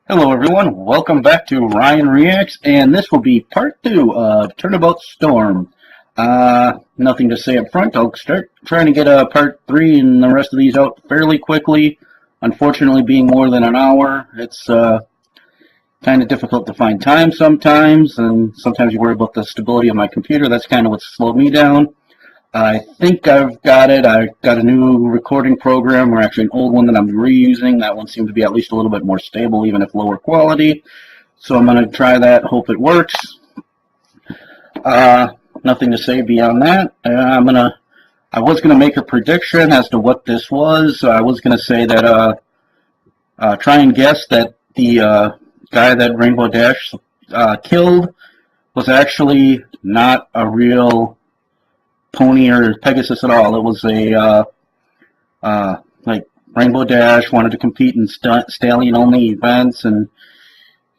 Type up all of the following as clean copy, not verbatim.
Hello everyone, welcome back to Ryan Reacts, and this will be part 2 of Turnabout Storm. Nothing to say up front. I'll start trying to get part 3 and the rest of these out fairly quickly. Unfortunately, being more than an hour, it's kind of difficult to find time sometimes, and sometimes you worry about the stability of my computer. That's kind of what slowed me down. I think I've got it. I got a new recording program, or actually an old one that I'm reusing. That one seemed to be at least a little bit more stable, even if lower quality. So I'm going to try that, hope it works. Nothing to say beyond that. I was gonna make a prediction as to what this was. I was gonna say that try and guess that the guy that Rainbow Dash killed was actually not a real pony or Pegasus at all. It was a like Rainbow Dash wanted to compete in stallion only events and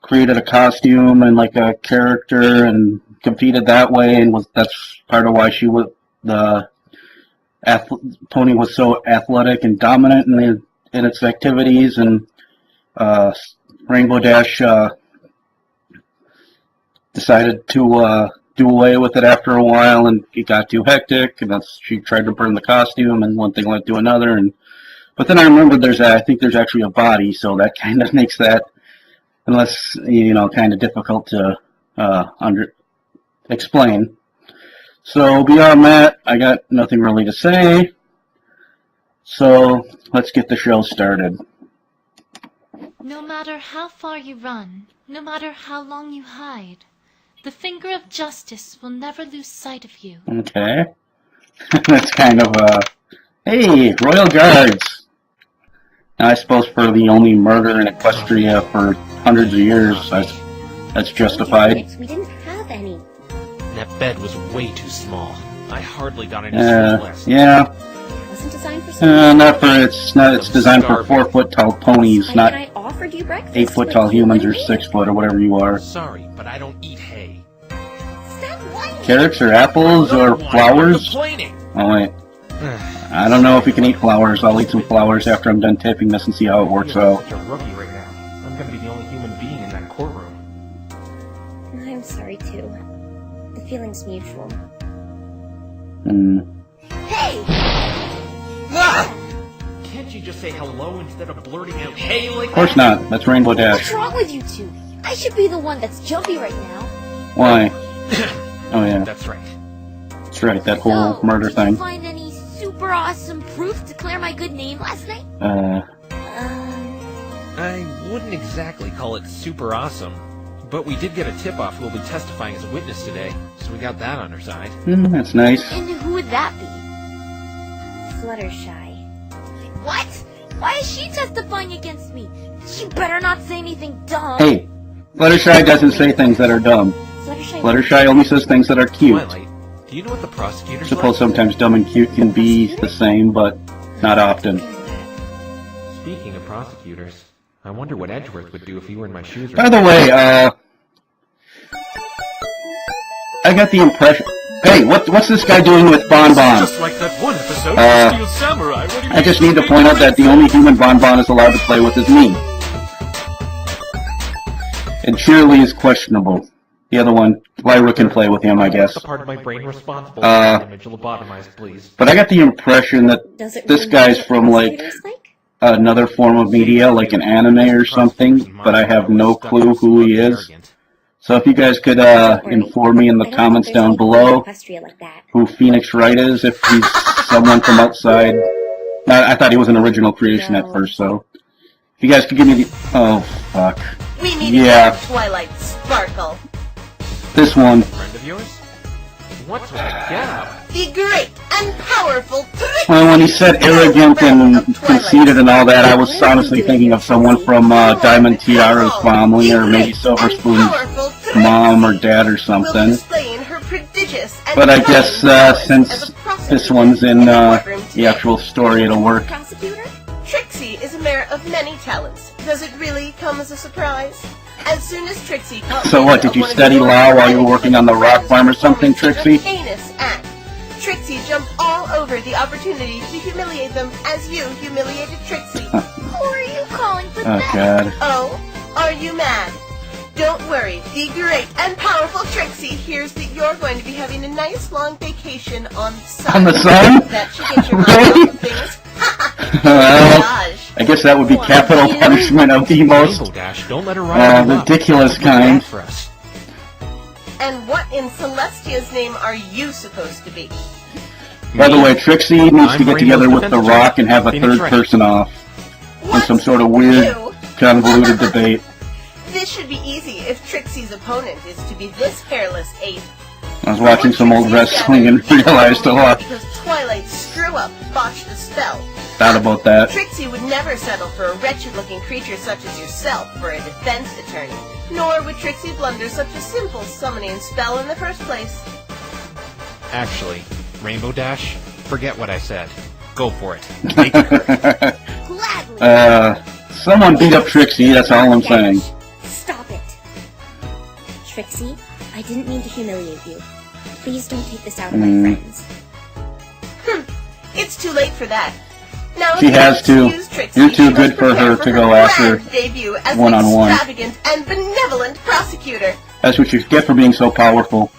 created a costume and like a character and competed that way, and that's part of why the pony was so athletic and dominant in its activities. And Rainbow Dash decided to do away with it after a while, and it got too hectic, and she tried to burn the costume, and one thing led to another. But then I remembered I think there's actually a body, so that kind of makes that, unless kind of difficult to explain. So beyond that, I got nothing really to say. So let's get the show started. No matter how far you run, no matter how long you hide, the finger of justice will never lose sight of you. Okay. That's kind of hey, Royal Guards. I suppose for the only murder in Equestria for hundreds of years, that's justified. We didn't have any. That bed was way too small. I hardly got any sleep last night. Yeah. It wasn't designed for It's designed for 4-foot tall ponies, not I offered you breakfast, 8-foot tall humans or 6-foot or whatever you are. Sorry, but I don't eat hay. Stop whining. Carrots or apples or flowers? Complaining. Oh wait. I don't know if you can eat flowers. I'll eat some flowers after I'm done taping this and see how it works out. Such a rookie right now. I'm gonna be the only human being in that courtroom. I'm sorry too. The feeling's mutual. Hey! Can't you just say hello instead of blurting out hey like Of course not. That's Rainbow What's Dash. wrong with you two? I should be the one that's jumpy right now. Why? Oh yeah, That's right. that's right. That whole So, murder did thing. you find any super awesome proof to clear my good name last night? I wouldn't exactly call it super awesome. But we did get a tip-off who will be testifying as a witness today, so we got that on our side. That's nice. And who would that be? Fluttershy. What? Why is she testifying against me? She better not say anything dumb. Hey, Fluttershy doesn't say things that are dumb. Fluttershy only says things that are cute. Twilight, do you know what the prosecutors Suppose sometimes dumb and cute can be the same, but not often. Speaking of prosecutors, I wonder what Edgeworth would do if you were in my shoes By right the way, I got the impression. Hey, what's this guy doing with Bon Bon? Just like that one episode of Steel Samurai. I just need to point out that the only human Bon Bon is allowed to play with is me. And Shirley is questionable. The other one, Lyra can play with him, I guess. the part of my brain responsible for the image lobotomized, please. But I got the impression that this guy's from, like, another form of media, like an anime or something, but I have no clue who he is. So if you guys could inform me in the comments down below who Phoenix Wright is, if he's someone from outside. I thought he was an original creation at first, so if you guys could give me the... Oh, fuck. We need Yeah. Twilight Sparkle. This one. Friend of yours? What's with the get-up? The great and powerful Well, when he said arrogant and conceited and all that, I was honestly thinking of someone from Diamond Tiara's family, or maybe Silver Spoon's mom or dad or something. But I guess since this one's in the actual story, it'll work. Trixie is a mare of many talents. Does it really come as a surprise? As soon as Trixie So what, did you study law while you were working on the rock farm or something, Trixie? Heinous act. Trixie jumped all over the opportunity to humiliate them as you humiliated Trixie. Who are you calling Oh, God. Oh, Are you mad? Don't worry, the great and powerful Trixie hears that you're going to be having a nice long vacation on the sun. On the sun? That should get your mind off of things. Well, Gosh. I guess that would be capital punishment of the most Rainbow Dash, don't let her ride you up. ridiculous Look bad kind. for us. And what in Celestia's name are you supposed to be? By the way, Trixie needs to I'm get together Rainbow's with The defense Rock and have a Phoenix third Wright. person off in What? some sort of weird, You? convoluted debate. This should be easy if Trixie's opponent is to be this hairless ape. I was watching some old wrestling and realized a lot Because Twilight's screw-up botched the spell. about that. Trixie would never settle for a wretched-looking creature such as yourself for a defense attorney. Nor would Trixie blunder such a simple summoning spell in the first place. Actually, Rainbow Dash, forget what I said. Go for it. Make it hurt. Gladly. Someone beat up Trixie, that's all I'm saying. Stop it. Trixie, I didn't mean to humiliate you. Please don't take this out on my friends. It's too late for that. Now, She if you'll has to. excuse Trixie, You're too she good must for her prepare to go after grand debut as an one-on-one. extravagant and benevolent prosecutor. That's what you get for being so powerful.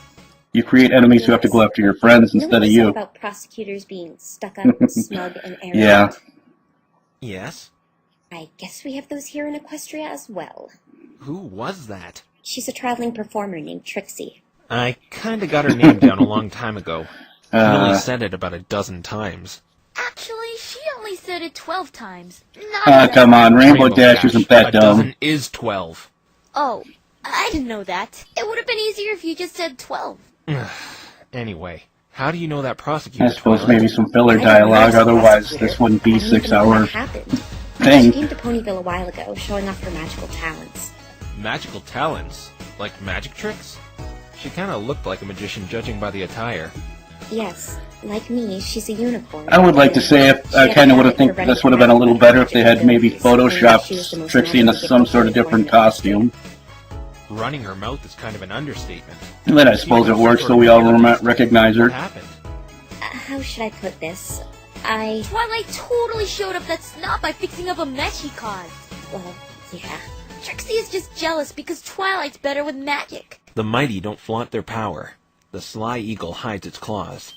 You create enemies who have to go after your friends You know instead what of they say you. about prosecutors being stuck up, smug, and arrogant? Yeah. Yes? I guess we have those here in Equestria as well. Who was that? She's a traveling performer named Trixie. I kinda got her name down a long time ago. She only Uh, said it about a dozen times. Actually, she only said it 12 times. Not come on, Rainbow Dash isn't that a dumb. dozen is 12. Oh, I didn't know that. It would have been easier if you just said 12. Anyway, how do you know that prosecutor? I suppose Twilight? maybe some filler I don't dialogue, know, otherwise prosecutor. this wouldn't be I don't 6 even know what hour happened. She thing. came to Ponyville a while ago, showing off her magical talents. Magical talents? Like magic tricks? She kinda looked like a magician judging by the attire. Yes, like me, she's a unicorn. I would like to say if I kind of would have think this would have been a little better if they had maybe photoshopped Trixie into some sort of different costume. Running her mouth is kind of an understatement. And then I suppose it works so we all recognize What her. happened? How should I put this? Twilight totally showed up that snot by fixing up a mess she caused. Well, yeah. Trixie is just jealous because Twilight's better with magic. The mighty don't flaunt their power. The sly eagle hides its claws.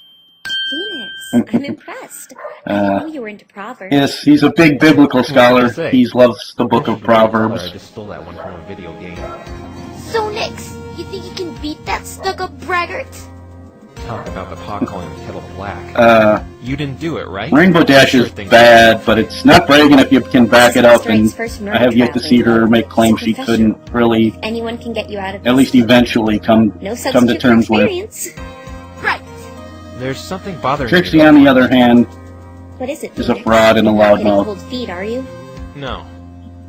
Phoenix, I'm impressed. I didn't know you were into Proverbs. Yes, he's a big biblical scholar. say? He loves the book of I Proverbs. just stole that one from a video game. So, Nix, you think you can beat that stuck-up braggart? Talk about the pot calling the kettle black. You didn't do it, right? Rainbow Dash Sure is thing. bad, but it's not bragging if you can back it up, and Wright's first murder I have yet to see her make claims she couldn't really, Anyone can get you out of at least eventually, come no to substitute for terms with. experience. Right. There's something bothering Trixie, me. on the other hand, What is it? is a Phoenix? fraud and a You're not getting loudmouth. cold feet, are you? No.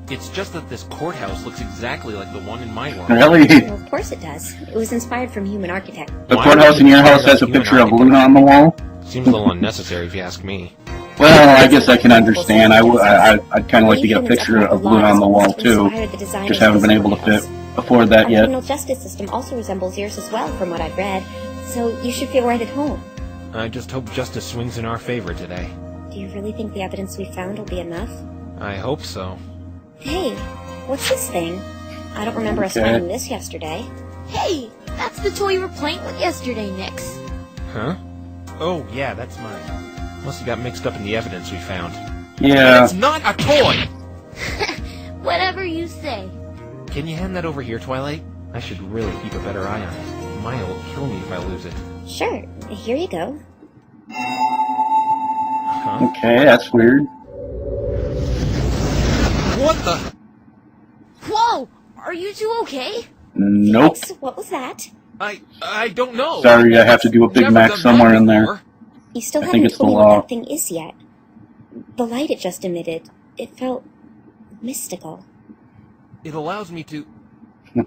It's just that this courthouse looks exactly like the one in my world. Really? Well, of course it does. It was inspired from human architect. The Why courthouse would in you your fire house has a human picture of architect? Luna on the wall? Seems a little unnecessary if you ask me. Well, I guess I can understand. I'd kind of like to get a picture of Luna on the wall, too. Just haven't been able to afford that Our yet. criminal justice system also resembles yours as well, from what I've read. So you should feel right at home. I just hope justice swings in our favor today. Do you really think the evidence we found will be enough? I hope so. Hey, what's this thing? I don't remember us Okay. finding this yesterday. Hey, that's the toy you were playing with yesterday, Nix. Huh? Oh, yeah, that's mine. Must have got mixed up in the evidence we found. Yeah. It's not a toy! Whatever you say. Can you hand that over here, Twilight? I should really keep a better eye on it. Maya will kill me if I lose it. Sure, here you go. Huh? Okay, that's weird. What the? Whoa! Are you two okay? Nope. Phoenix, what was that? I don't know. Sorry, I have to do a Big Never Mac done that somewhere in there. before. You still I think haven't it's told the me what law. that thing is yet. The light it just emitted, it felt mystical. It allows me to...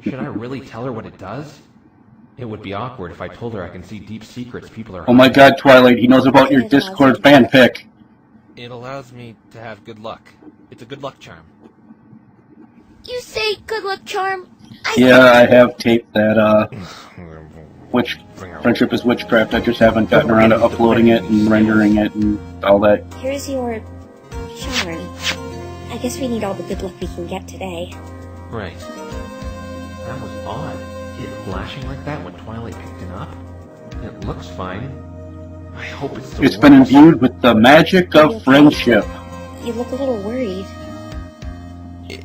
Should I really tell her what it does? It would be awkward if I told her I can see deep secrets people are... Oh my god, Twilight, he knows about your Discord fan pic. It allows me to have good luck. It's a good luck charm. You say good luck charm? Yeah, I have taped that, Friendship is Witchcraft. I just haven't gotten around to uploading it and rendering it and all that. Here's your charm. I guess we need all the good luck we can get today. Right. That was odd. It flashing like that when Twilight picked it up? It looks fine. I hope it's still It's been works. imbued with the magic of friendship. You look a little worried.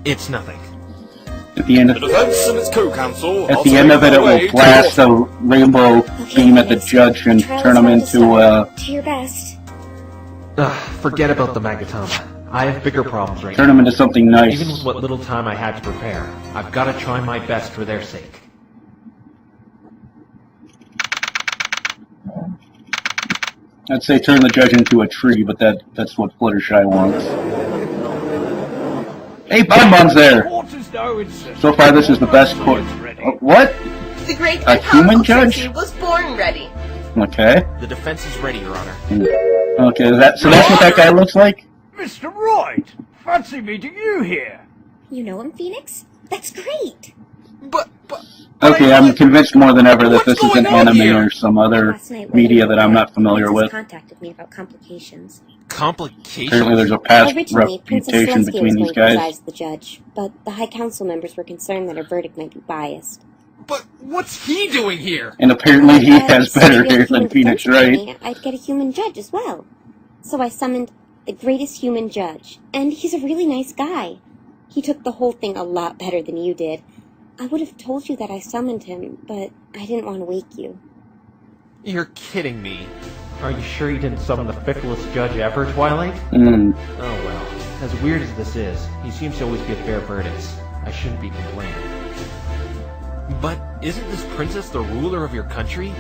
It's nothing. At the end of The defense and its co-counsel. At the end of it, it will blast a rainbow beam at the judge and turn him into To your best. Forget about the Magatama. I have bigger problems right turn now. him into something nice. Even with what little time I had to prepare, I've got to try my best for their sake. I'd say turn the judge into a tree, but that's what Fluttershy wants. Hey, Bonbon's there. So far, this is the best court. What? The great A and human powerful judge? Trixie was born ready. Okay. The defense is ready, Your Honor. Okay, that's what that guy looks like? Mr. Wright! Fancy meeting you here! You know him, Phoenix? That's great! But Okay, I'm convinced more than ever that What's this is an going on anime here? or some other Last night, media that I'm not familiar Princess with. contacted me about complications. Complications? Apparently there's a past Originally, Princess reputation Celestia between was these going to guys. preside as the judge, but the High Council members were concerned that her verdict might be biased. But what's he doing here? And apparently he has So better if you hair had than human Phoenix defense Wright. attorney, I'd get a human judge as well. So I summoned the greatest human judge, and he's a really nice guy. He took the whole thing a lot better than you did. I would have told you that I summoned him, but I didn't want to wake you. You're kidding me. Are you sure you didn't summon the ficklest judge ever, Twilight? Mm. Oh well. As weird as this is, he seems to always give fair verdicts. I shouldn't be complaining. But isn't this princess the ruler of your country?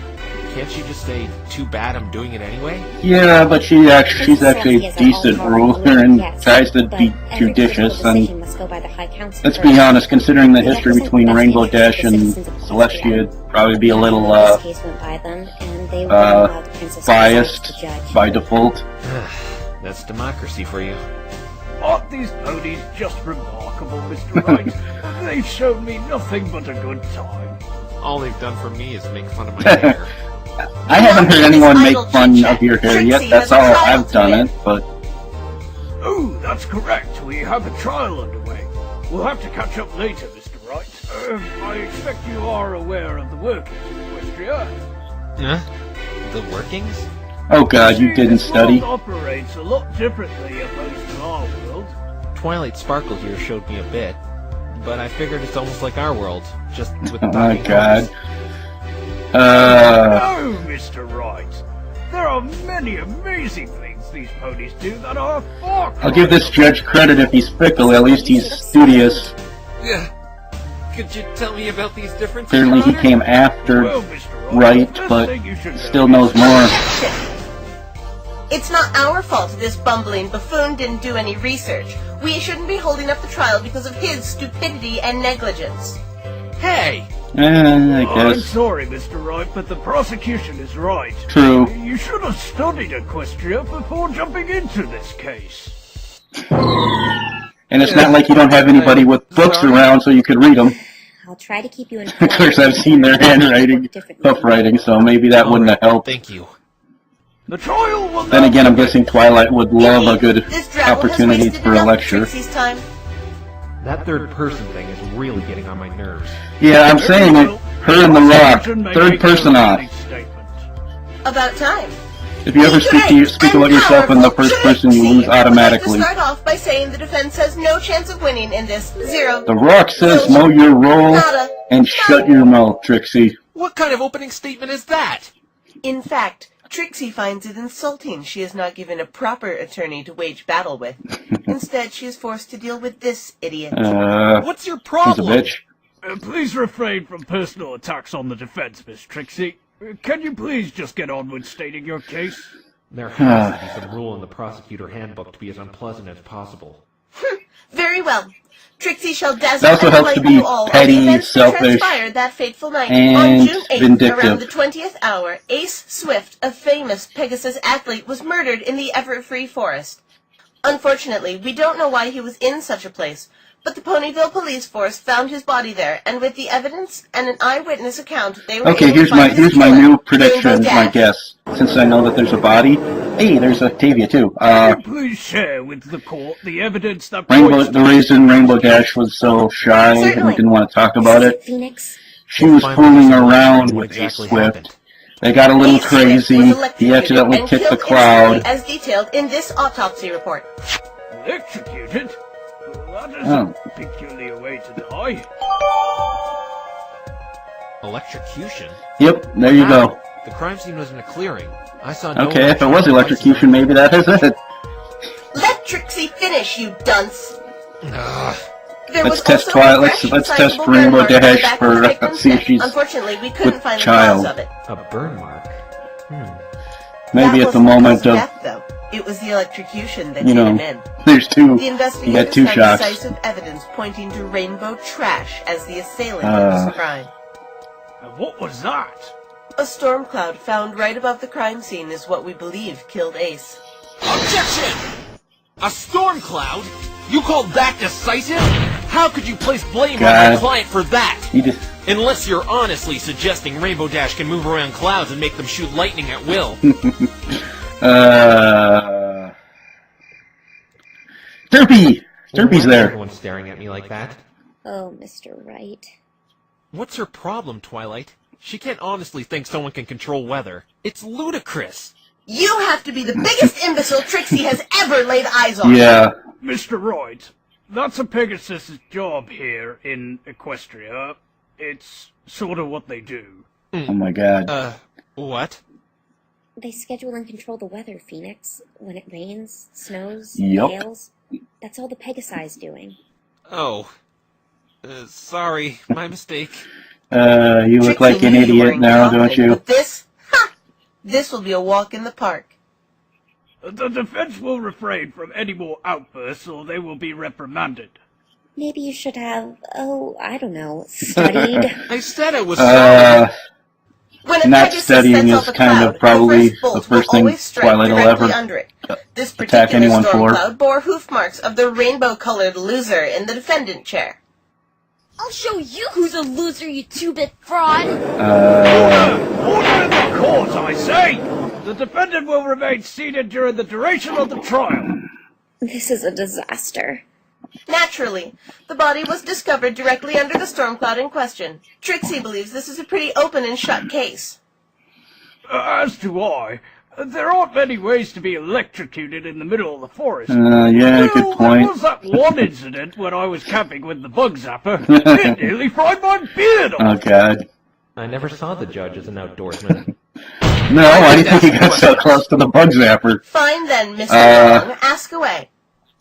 Can't she just say, too bad I'm doing it anyway? Yeah, but she's actually a decent ruler and Yes, tries to but be every judicious. critical And decision must go by the High Council let's first. be honest, considering the They history represent between the best Rainbow interests Dash of the and citizens of Celestia, it'd probably be a little This case went by them, and they wouldn't allow the princess to biased preside as the judge. by default. That's democracy for you. Aren't these ponies just remarkable, Mr. Wright? They've shown me nothing but a good time. All they've done for me is make fun of my hair. I haven't heard anyone make Idle fun chit-chat. of your hair yet. Trixie That's has a all trial I've to done win. it, but Oh, that's correct. We have a trial underway. We'll have to catch up later, Mr. Wright. I expect you are aware of the workings of Equestria. Huh? The workings? oh god, you didn't This study. world operates a lot differently opposed to our world. Twilight Sparkle here showed me a bit, but I figured it's almost like our world, just with Oh my talking god. ponies. No, Mr. Wright. There are many amazing things these ponies do that are far I'll give this judge credit if he's fickle, at least he's studious. Yeah. Could you tell me about these differences? Apparently he Your Honor? came after Well, Mr. Wright, the but thing you should still know knows more. It's not our fault this bumbling buffoon didn't do any research. We shouldn't be holding up the trial because of his stupidity and negligence. Hey! I I'm guess. sorry, Mr. Wright, but the prosecution is right. True. You should have studied Equestria before jumping into this case. And it's not like you don't have anybody with books Sorry. around so you could read them. I'll try to keep you Of informed. course, I've seen their handwriting, tough writing, so maybe that wouldn't have helped. Thank you. The trial will Then now again, I'm begin. guessing Twilight would love a good This drabble opportunity has wasted for a enough of lecture. Trixie's time. That third person thing is really getting on my nerves. Yeah, I'm saying it. Her and the Rock, Prosecution may third make their person off. opening statement. About time. If you ever speak about yourself in the first person, you lose automatically. I'd like to start off by saying the defense has no chance of winning in this. Zero. The Rock says mow your roll Nada. and shut your mouth, Trixie. What kind of opening statement is that? In fact, Trixie finds it insulting she is not given a proper attorney to wage battle with. Instead, she is forced to deal with this idiot. What's your He's a problem? bitch. Please refrain from personal attacks on the defense, Miss Trixie. Can you please just get on with stating your case? There has to be some rule in the prosecutor handbook to be as unpleasant as possible. Very well. Trixie shall dazzle It also and helps to delight be you all petty, on the events that selfish, transpired that fateful night. and On June 8th, vindictive. around the 20th hour, Ace Swift, a famous Pegasus athlete, was murdered in the Everfree Forest. Unfortunately, we don't know why he was in such a place, but the Ponyville police force found his body there, and with the evidence and an eyewitness account, they were Okay, able to find his here's my killer, new prediction, Rainbow my Dash. guess. Since I know that there's a body. Hey, there's Octavia too. Please share with the court the evidence that The reason Rainbow Dash was so shy and Certainly. didn't want to talk about it, Phoenix? she was Finally, fooling what around with exactly Ace Swift. happened? They got a little Ace Swift crazy. was He electrocuted accidentally and kicked the killed cloud. instantly, as detailed in this autopsy report. Electrocuted? That is Oh. a peculiar way to die. Electrocution? Yep, there you go. The crime scene was in a clearing. I saw no Okay, if it electronic was electrocution, maybe that is it. Let Trixie finish, you dunce! Ugh. There Let's was test also Twilight- a let's fresh, test recyclable Rainbow burn mark on the Dash back of the for, victim's see if neck. she's Unfortunately, we couldn't with find the child. cause of it. A burn mark. Maybe That at the wasn't moment cause of of, death, though. It was the electrocution that you did know, him in. there's two, The you investigators got two found shocks. decisive evidence pointing to Rainbow Trash as the assailant of this crime. And what was that? A storm cloud found right above the crime scene is what we believe killed Ace. Objection! A storm cloud? You call that decisive? How could you place blame on my God. client for that? He just, Unless you're honestly suggesting Rainbow Dash can move around clouds and make them shoot lightning at will. Derpy! Why Derpy's is there. everyone staring at me like that? Oh, Mr. Wright. What's her problem, Twilight? She can't honestly think someone can control weather. It's ludicrous. You have to be the biggest imbecile Trixie has ever laid eyes on. Yeah. Mr. Wright, that's a Pegasus's job here in Equestria. It's sort of what they do. Oh my god. What? They schedule and control the weather, Phoenix. When it rains, snows, Yup. hails. That's all the Pegasi's doing. Oh. Sorry, my mistake. You look like Trixie an knew you were idiot now, don't incompetent, you? But this, this will be a walk in the park. The defense will refrain from any more outbursts or they will be reprimanded. Maybe you should have, I don't know, studied. I said I was sorry. When a Not Pegasus studying sets is off a kind cloud, of probably the first bolt the first will thing always strike Twilight will directly ever under it. This attack particular anyone storm for. cloud bore hoof marks of the rainbow-colored loser in the defendant chair. I'll show you who's a loser, you two-bit fraud! Order in the court, I say! The defendant will remain seated during the duration of the trial. This is a disaster. Naturally, the body was discovered directly under the storm cloud in question. Trixie believes this is a pretty open and shut case. As do I. There aren't many ways to be electrocuted in the middle of the forest. yeah, good Well, point. There was that one incident when I was camping with the bug zapper. It nearly fried my beard Oh off. god. I never saw the judge as an outdoorsman. No, why do you think he got so close to the bug zapper? Fine then, Mr. Long, ask away.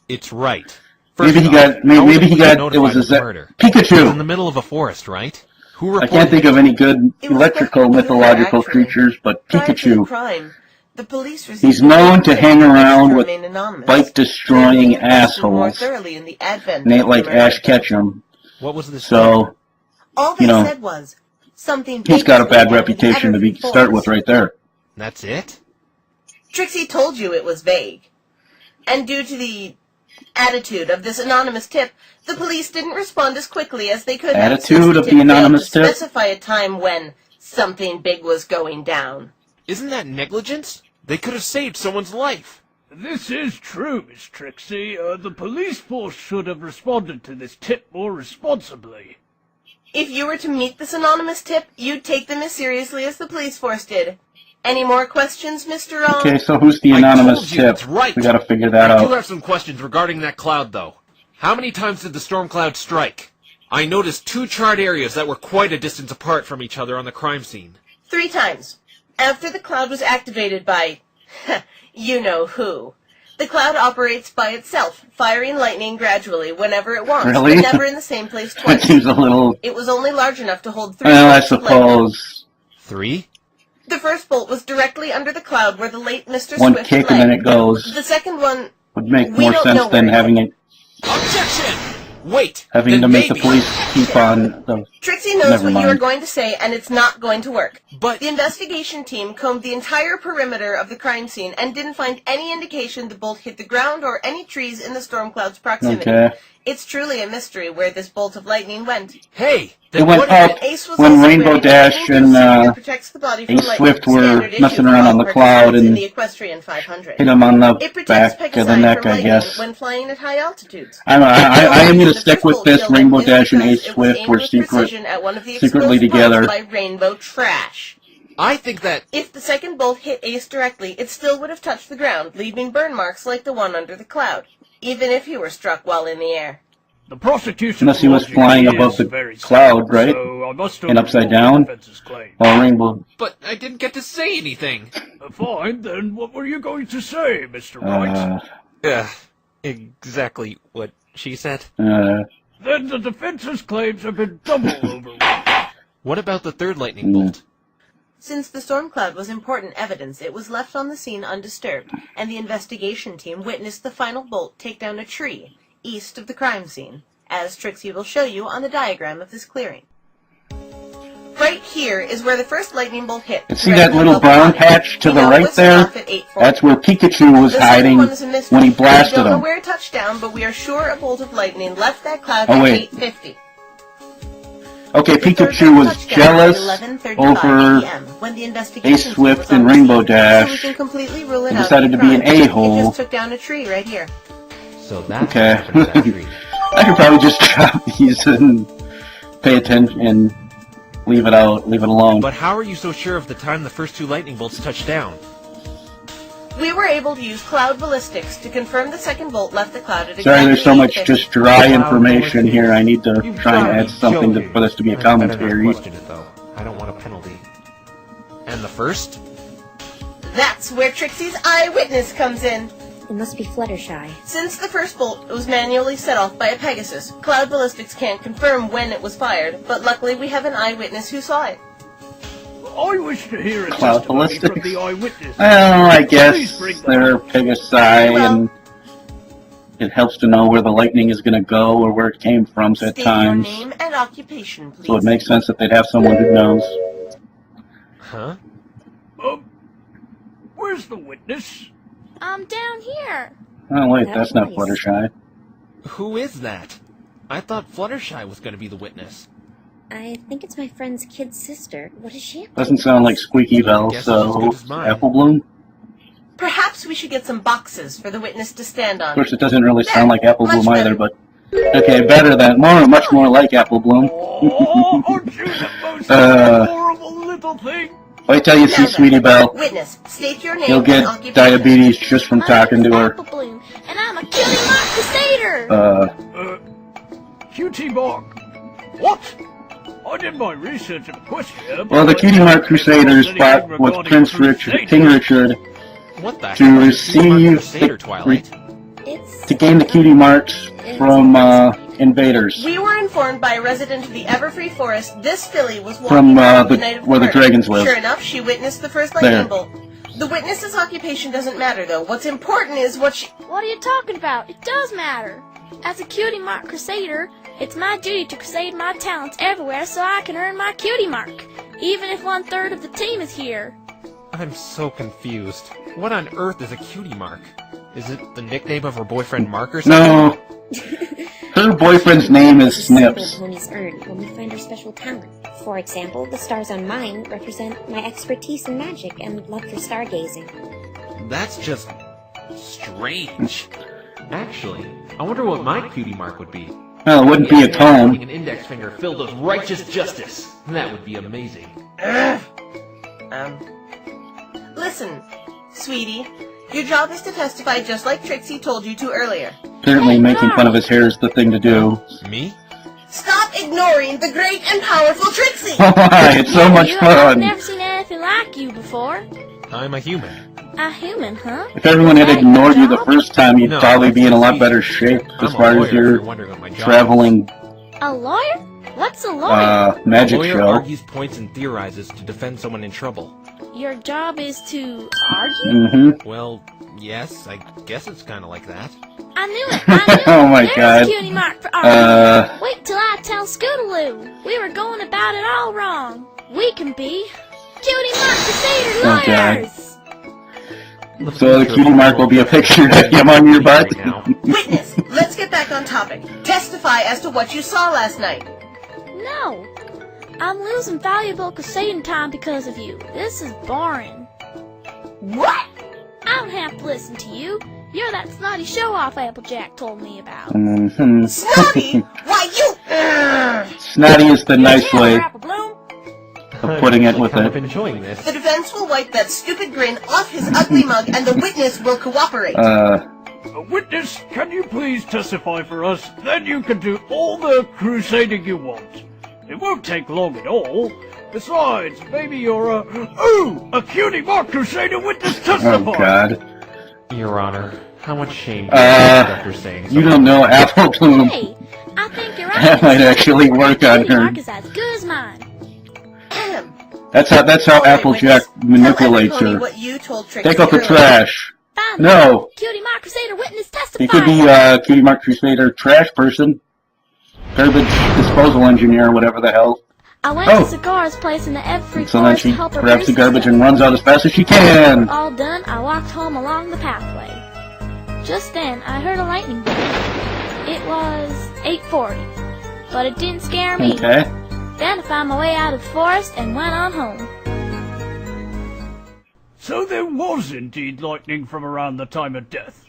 It's right. Maybe he got, maybe he got, it was a murder. It was in Pikachu! the middle of a forest, right? Who I reported can't think of any good It was electrical Dr. Blue, mythological actually. creatures, but Prior to the Pikachu. crime, the police received He's known to hang around with remain anonymous. bike-destroying They invested more assholes. thoroughly in the advent And ain't of like the murder. Ash Ketchum. What was this? So, All they you know, said was something. he's big got a was going bad down in the reputation to be Evergreen start with Forest. right there. That's it? Trixie told you it was vague, and due to the attitude of this anonymous tip, the police didn't respond as quickly as they could have. Attitude since of tip the failed anonymous to tip? Specify a time when something big was going down. Isn't that negligence? They could have saved someone's life. This is true, Miss Trixie. The police force should have responded to this tip more responsibly. If you were to meet this anonymous tip, you'd take them as seriously as the police force did. Any more questions, Mr. Wrong? Okay, so who's the I anonymous told you, tip? it's right. We gotta figure that I do out. have some questions regarding that cloud, though. How many times did the storm cloud strike? I noticed 2 charred areas that were quite a distance apart from each other on the crime scene. 3 times. After the cloud was activated by... you know who. The cloud operates by itself, firing lightning gradually whenever it wants, Really? but never in the same place That twice. seems a little... It was only large enough to hold 3 Well, I bolts of lightning. suppose 3? The first bolt was directly under the cloud where the late Mr. one Swift kick lay. and then it goes. The second one... Would make We more don't sense know than where it having it Objection! Wait. having then to make the maybe- police keep on the Trixie knows Never what you mind. are going to say, and it's not going to work. But The investigation team combed the entire perimeter of the crime scene and didn't find any indication the bolt hit the ground or any trees in the storm cloud's proximity. Okay. It's truly a mystery where this bolt of lightning went. hey, It then went what up if Ace was when also Rainbow wearing a Dash lightning and suit that protects the body from Ace lightning. Swift were Standard issue messing for around all on the cloud participants in and the Equestrian 500. hit him on the It protects back of the Pegasi neck, from I lightning guess. when flying at high altitudes. I am going to The stick first with bolt this. killed Rainbow is Dash and because Ace it was Swift aimed were with precision at one of the secretly explosive together. parts by Rainbow Trash. I think that... If the second bolt hit Ace directly, it still would have touched the ground, leaving burn marks like the one under the cloud, even if he were struck while in the air. The prosecution's Unless he was logic flying is above the very cloud, sound, right? So I must And upside overrule the down? defense's claim. While Rainbow... But I didn't get to say anything. Fine, then what were you going to say, Mr. Wright? Exactly what she said. Then the defense's claims have been double overruled. What about the third lightning bolt? Since the storm cloud was important evidence, it was left on the scene undisturbed, and the investigation team witnessed the final bolt take down a tree east of the crime scene, as Trixie will show you on the diagram of this clearing. Right here is where the first lightning bolt hit. And see that little brown patch to the right there? That's where Pikachu was hiding when he blasted We don't know him. where it touched down, but we are sure a bolt of lightning left that cloud Oh, at wait. 8:50. Okay, The third Pikachu bolt was touched down at jealous 11:35 over PM, when the investigation Ace team Swift was on and the Rainbow scene, so we Dash can completely rule it and out decided as a to be an crime. a-hole. It just took down a tree right here. So that's Okay. what happened to that tree. I could probably just drop these and pay attention and leave it alone. But how are you so sure of the time the first two lightning bolts touched down? We were able to use cloud ballistics to confirm the second bolt left the cloud at exactly Sorry, there's so much 8:50. just dry information here. I need to You've try and gotta add be something joking. for this to be a I'd better not commentary. question it, though. I don't want a penalty. And the first? That's where Trixie's eyewitness comes in. It must be Fluttershy. Since the first bolt was manually set off by a Pegasus, cloud ballistics can't confirm when it was fired, but luckily we have an eyewitness who saw it. I wish to hear a Cloud testimony from ballistics. the eyewitness. Well, I Please guess bring that they're up. Pegasi, Well- and it helps to know where the lightning is going to go or where it came from at State times. your name and occupation, please. So it makes sense that they'd have someone who knows. Huh? Where's the witness? I'm down here. Oh wait, That that's not voice. Fluttershy. Who is that? I thought Fluttershy was going to be the witness. I think it's my friend's kid sister. What is she up to? Doesn't sound like Squeaky Bell, Guess it's so as good as mine. Apple Bloom? Perhaps we should get some boxes for the witness to stand Of on. course, it doesn't really sound like Apple Much Bloom either, better. but okay, better than much more like Apple Bloom. Oh, aren't you the most horrible little thing? Wait till you see Now then, Sweetie Belle. Witness, state your name You'll and get occupation. diabetes just from My talking name to is her. Apple Bloom, and I'm a cutie mark crusader. QT Mark. What? I did my research at Equestria. Well, the Cutie Mark Crusaders fought with Prince King Richard What the to heck is a receive Crusader, Twilight? It's to gain the Cutie Marks from invaders. We were informed by a resident of the Everfree Forest this filly was walking From, around the- the night of where the murder. dragons live. Sure enough, she witnessed the first There. lightning bolt. The witness's occupation doesn't matter, though. What's important is what she... What are you talking about? It does matter. As a cutie mark crusader, it's my duty to crusade my talents everywhere so I can earn my cutie mark, even if 1/3 of the team is here. I'm so confused. What on earth is a cutie mark? Is it the nickname of her boyfriend Mark or something? No, her boyfriend's name is a symbol Snips. ponies earn when we find our special talent. For example, the stars on mine represent my expertise in magic and love for stargazing. That's just strange. Actually, I wonder what my cutie mark would be. Well, it wouldn't be a Putting comb. an index finger filled with righteous justice. That would be amazing. Listen, sweetie, your job is to testify just like Trixie told you to earlier. Apparently, making fun of his hair is the thing to do. Me? Stop ignoring the great and powerful Trixie! Why? It's so much I've fun. never seen anything like you before. I'm a human. A human, huh? If everyone had Right, ignored you the job? first time, you'd No, probably that's be in a lot easy. better shape as I'm a far lawyer, as if your you're wondering what my job traveling A lawyer? What's a lawyer? is. magic Lawyer show. argues points and theorizes to defend someone in trouble. Your job is to argue? Mm-hmm. Well, yes, I guess it's kind of like that. I knew it! I knew it! Oh my There's God. a cutie mark for arguing. Wait, Wait till I tell Scootaloo. We were going about it all wrong. We can be Cutie Mark Crusader lawyers. So the cutie mark will be a picture of him on your butt? Right now. Witness, let's get back on topic. Testify as to what you saw last night. No. I'm losing valuable crusading time because of you. This is boring. What? I don't have to listen to you. You're that snotty show-off Applejack told me about. Mm-hmm. Snotty? Why, you... Snotty is the nice way Apple Bloom. of putting it with kind of it. enjoying this. The defense will wipe that stupid grin off his ugly mug and the witness will cooperate. Witness, can you please testify for us? Then you can do all the crusading you want. It won't take long at all. Besides, maybe you're a cutie mark crusader witness testify. Oh, God. Your Honor, how much shame do you have after saying You something? don't know Apple Bloom. Hey, I think you're right. That might actually work on Cutie her. Mark is as good as mine. That's how All right, Applejack witness, manipulates tell every pony her. what you told Trixie Take out the earlier. trash. Fine. No. Cutie Mark Crusader witness testify. He could be Cutie Mark Crusader trash person. Garbage disposal engineer or whatever the hell. I went Oh. to Cigar's place in the every So then forest she to help her grabs the brew some garbage stuff. and runs out as fast as she can. All done, I walked home along the pathway. Just then, I heard a lightning bolt. It was 8:40, but it didn't scare me. Okay. Then I found my way out of the forest and went on home. So there was indeed lightning from around the time of death.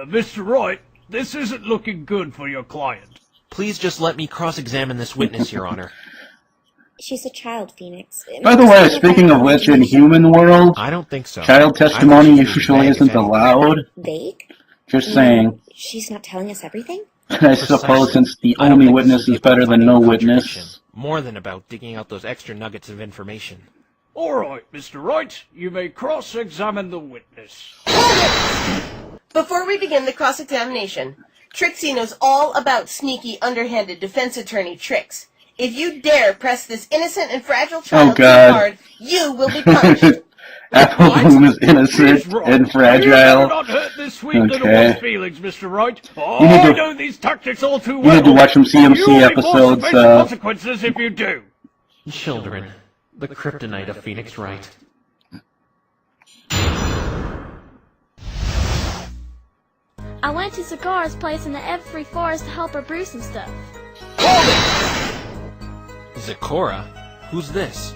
Mr. Wright, this isn't looking good for your client. Please just let me cross-examine this witness, Your Honor. She's a child, Phoenix. By the way, speaking of which, in human world, I don't think so. child I testimony think she's usually vague, if isn't anything. allowed. Vague? Just saying. She's not telling us everything? I suppose since the I don't only think witness this will is be better than finding no a contradiction. witness. More than about digging out those extra nuggets of information. All right, Mr. Wright, you may cross-examine the witness. Before we begin the cross-examination, Trixie knows all about sneaky, underhanded defense attorney tricks. If you dare press this innocent and fragile child too God. hard, you will be punished. Apple Bloom is innocent He's right. and You better fragile. not hurt this sweet little Okay. one's feelings, Mr. Wright. You need I to- know these tactics all too You well. need to watch some CMC You'll be forced to episodes. face the consequences if you do. Children, the kryptonite of Phoenix Wright. I went to Cigar's place in the every forest to help her brew some stuff. Zikora? Who's this?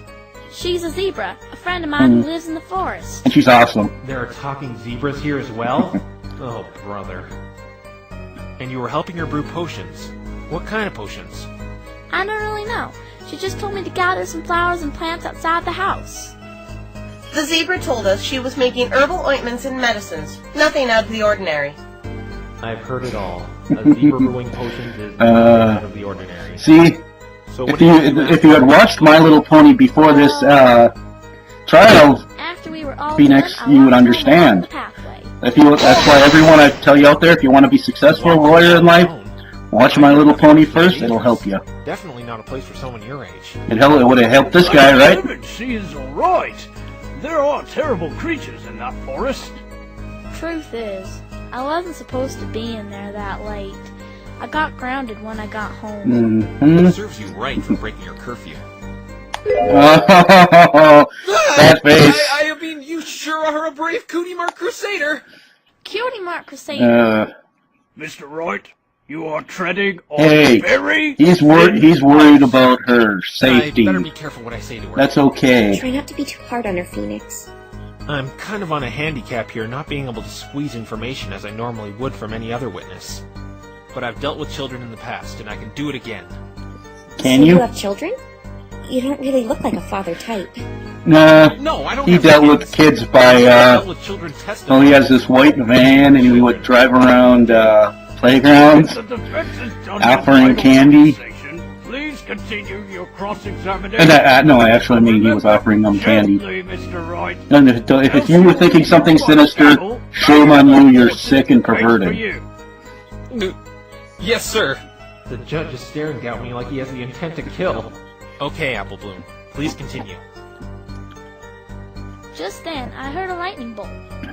She's a zebra, a friend of mine who lives in the forest. And she's awesome. There are talking zebras here as well? Oh, brother. And you were helping her brew potions. What kind of potions? I don't really know. She just told me to gather some flowers and plants outside the house. The zebra told us she was making herbal ointments and medicines. Nothing out of the ordinary. I've heard it all. A zebra brewing potions is out of the ordinary. See, So if what do you do if you had watched My Little Pony before this trial, After we were all Phoenix, done, I you would walked home understand. along the pathway. that's why everyone I tell you out there, if you want to be successful lawyer in life, watch My Little Pony first. It'll help you. Definitely not a place for someone your age. It would have helped this guy, right? Heavens, she is all right. There are terrible creatures in that forest. Truth is, I wasn't supposed to be in there that late. I got grounded when I got home. Mm-hmm. Serves you right for breaking your curfew. Oh, that face. I mean, you sure are a brave Cootie Mark Crusader. Cutie Mark Crusader. Mr. Wright, you are treading on Hey, very he's worried about her safety. I better be careful what I say to her. That's okay. Try not to be too hard on her, Phoenix. I'm kind of on a handicap here, not being able to squeeze information as I normally would from any other witness. But I've dealt with children in the past, and I can do it again. Can So you? you have children? You don't really look like a father type. Nah. No, I don't He have dealt kids. with kids I by dealt with children testifying. well, he has this white van, and he would drive around playgrounds. The defense is done offering with candy. conversation. Please continue your cross-examination. And no, I actually mean he was offering them candy. Gently, Mr. Wright. And if you were thinking something sinister, shame on you. You're sick and Wait for perverted. you. Yes, sir. The judge is staring at me like he has the intent to kill. Okay, Apple Bloom. Please continue. Just then, I heard a lightning bolt.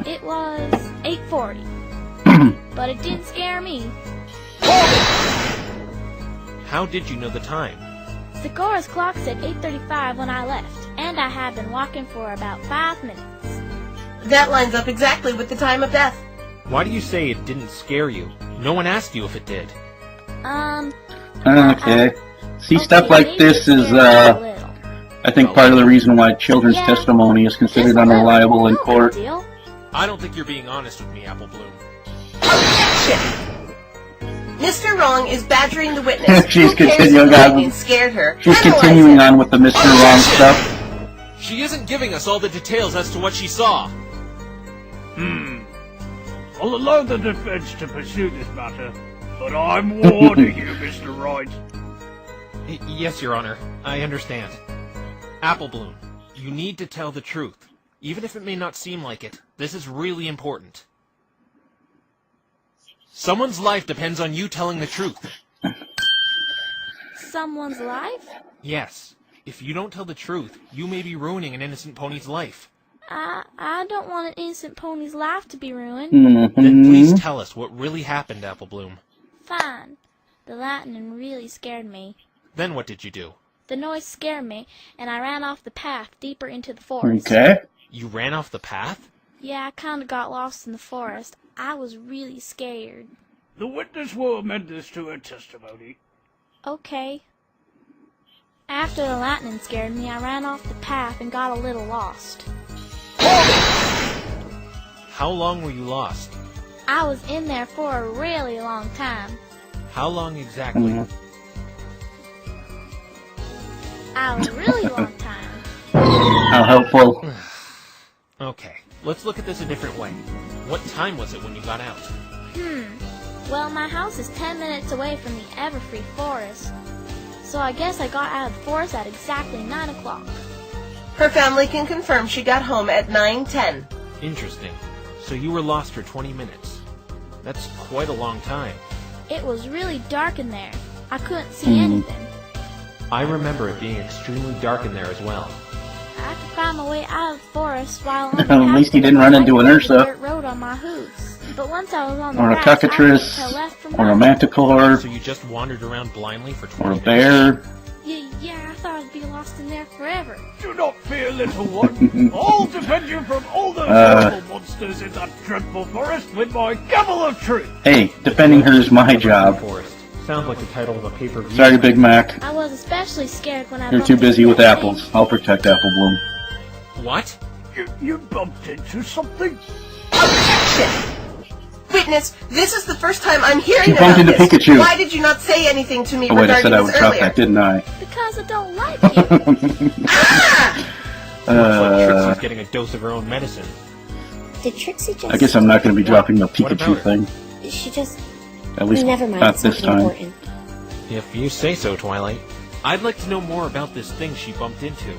It was 8:40, but it didn't scare me. How did you know the time? Segura's clock said 8:35 when I left, and I had been walking for about 5 minutes. That lines up exactly with the time of death. Why do you say it didn't scare you? No one asked you if it did. Okay. See, stuff like maybe this it is, scared me a little. I think part of the reason why children's Yeah. testimony is considered Just a little. unreliable in No big court. deal. I don't think you're being honest with me, Apple Bloom. Objection! Mr. Wrong is badgering the witness. She's Who cares if continuing the on. lightning scared her? She's Analyze continuing it. on with the Mr. Wrong stuff. She isn't giving us all the details as to what she saw. I'll allow the defense to pursue this matter, but I'm warning you, Mr. Wright. Yes, Your Honor. I understand. Apple Bloom, you need to tell the truth. Even if it may not seem like it, this is really important. Someone's life depends on you telling the truth. Someone's life? Yes. If you don't tell the truth, you may be ruining an innocent pony's life. I don't want an innocent pony's life to be ruined. Then please tell us what really happened, Apple Bloom. Fine. The lightning really scared me. Then what did you do? The noise scared me, and I ran off the path deeper into the forest. Okay. You ran off the path? Yeah, I kinda got lost in the forest. I was really scared. The witness will amend this to her testimony. Okay. After the lightning scared me, I ran off the path and got a little lost. How long were you lost? I was in there for a really long time. How long exactly? A really long time. How helpful. Okay, let's look at this a different way. What time was it when you got out? Well, my house is 10 minutes away from the Everfree Forest. So I guess I got out of the forest at exactly 9 o'clock. Her family can confirm she got home at 9:10. Interesting. So you were lost for 20 minutes. That's quite a long time. It was really dark in there. I couldn't see anything. I remember it being extremely dark in there as well. I had to find my way out of the forest while on the At least you didn't run into an Ursa. dirt road on my hooves. But once I was on the Or a grass, I couldn't cockatrice. tell left from Or a right. manticore. So you just wandered around blindly for 20 Or a minutes? bear. Yeah, I thought I'd be lost in there forever. Do not fear, little one. I'll defend you from all those horrible monsters in that dreadful forest with my gavel of truth. Hey, defending her is my job. Forest. Sounds like the title of a pay-per-view. Sorry, Big Mac. I was especially scared when I You're bumped too busy into with that apples. thing. I'll protect Apple Bloom. What? You bumped into something? Objection! Witness, this is the first time I'm hearing You about bumped into this. Pikachu. Why did you not say anything to me Oh wait, I said regarding I would this drop earlier? that, didn't I? Because I don't like you. Looks like Trixie's getting a dose of her own medicine. Did Trixie just... I guess I'm not going to be dropping the What about Pikachu her? thing. She just... At least Never mind, not it's this nothing time. important. If you say so, Twilight. I'd like to know more about this thing she bumped into.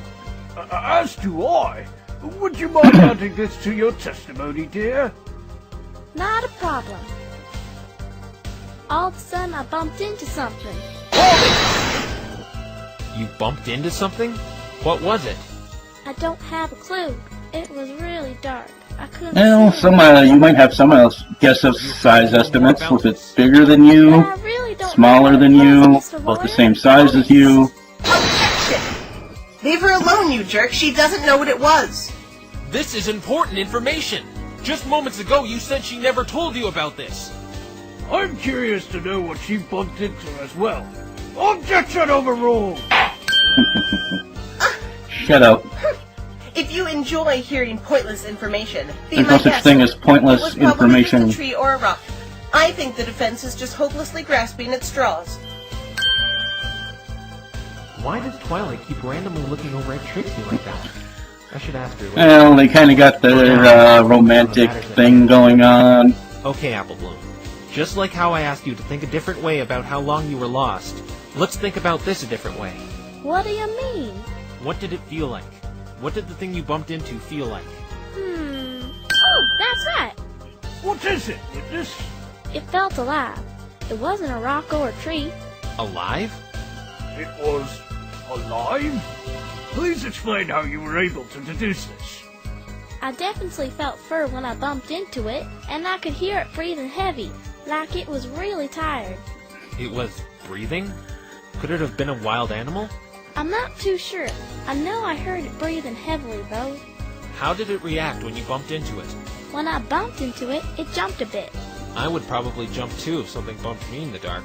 As do I. Would you mind adding this to your testimony, dear? Not a problem. All of a sudden, I bumped into something. You bumped into something? What was it? I don't have a clue. It was really dark. I couldn't Well, see. you might have some else guess of size estimates. Was it bigger than But you? I really don't Smaller know what than it you? was, Mr. Both the Lawyer. same size as you? Objection! Leave her alone, you jerk. She doesn't know what it was. This is important information! Just moments ago you said she never told you about this! I'm curious to know what she bumped into as well. Objection overruled! Shut up. If you enjoy hearing pointless information, be There's my no such guest. thing as It pointless was probably information. just a tree or a rock. I think the defense is just hopelessly grasping at straws. Why does Twilight keep randomly looking over at Trixie like that? I should ask her later. Well, they kind of got their romantic thing going on. Okay, Apple Bloom. Just like how I asked you to think a different way about how long you were lost, let's think about this a different way. What do you mean? What did it feel like? What did the thing you bumped into feel like? Oh, that's right. What is it, witness? It felt alive. It wasn't a rock or a tree. Alive? It was alive? Please explain how you were able to deduce this. I definitely felt fur when I bumped into it, and I could hear it breathing heavy, like it was really tired. It was breathing? Could it have been a wild animal? I'm not too sure. I know I heard it breathing heavily, though. How did it react when you bumped into it? When I bumped into it, it jumped a bit. I would probably jump too if something bumped me in the dark.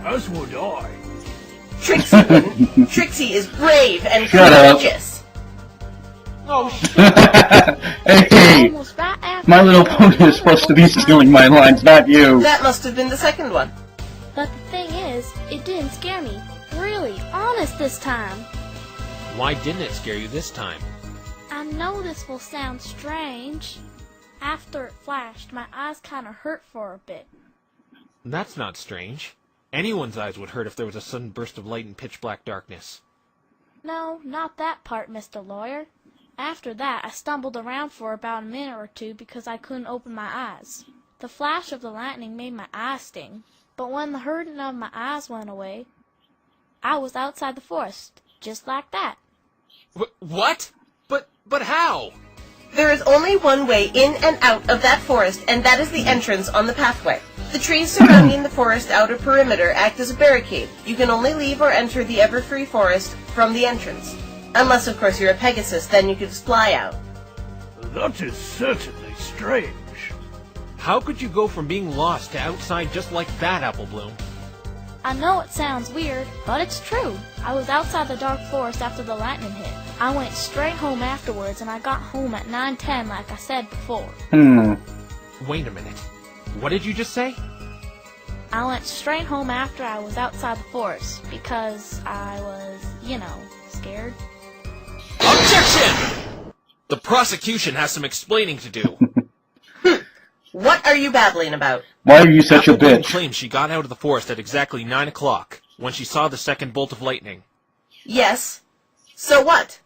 As would I. Trixie wouldn't. Trixie is brave and Shut up. courageous. Oh, shit! Hey! Almost right after My Little Pony is supposed to be stealing my lines, not you. That must have been the second one. But the thing is, it didn't scare me. Really, honest this time. Why didn't it scare you this time? I know this will sound strange. After it flashed, my eyes kinda hurt for a bit. That's not strange. Anyone's eyes would hurt if there was a sudden burst of light in pitch-black darkness. No, not that part, Mr. Lawyer. After that, I stumbled around for about a minute or two because I couldn't open my eyes. The flash of the lightning made my eyes sting, but when the hurting of my eyes went away, I was outside the forest, just like that. What? But how? There is only one way in and out of that forest, and that is the entrance on the pathway. The trees surrounding the forest outer perimeter act as a barricade. You can only leave or enter the Everfree Forest from the entrance. Unless, of course, you're a Pegasus, then you can just fly out. That is certainly strange. How could you go from being lost to outside just like that, Apple Bloom? I know it sounds weird, but it's true. I was outside the dark forest after the lightning hit. I went straight home afterwards, and I got home at 9:10 like I said before. Wait a minute. What did you just say? I went straight home after I was outside the forest, because I was, scared. Objection! The prosecution has some explaining to do. What are you babbling about? Why are you such a Apple Bloom bitch? claims she got out of the forest at exactly 9 o'clock, when she saw the second bolt of lightning. Yes. So what?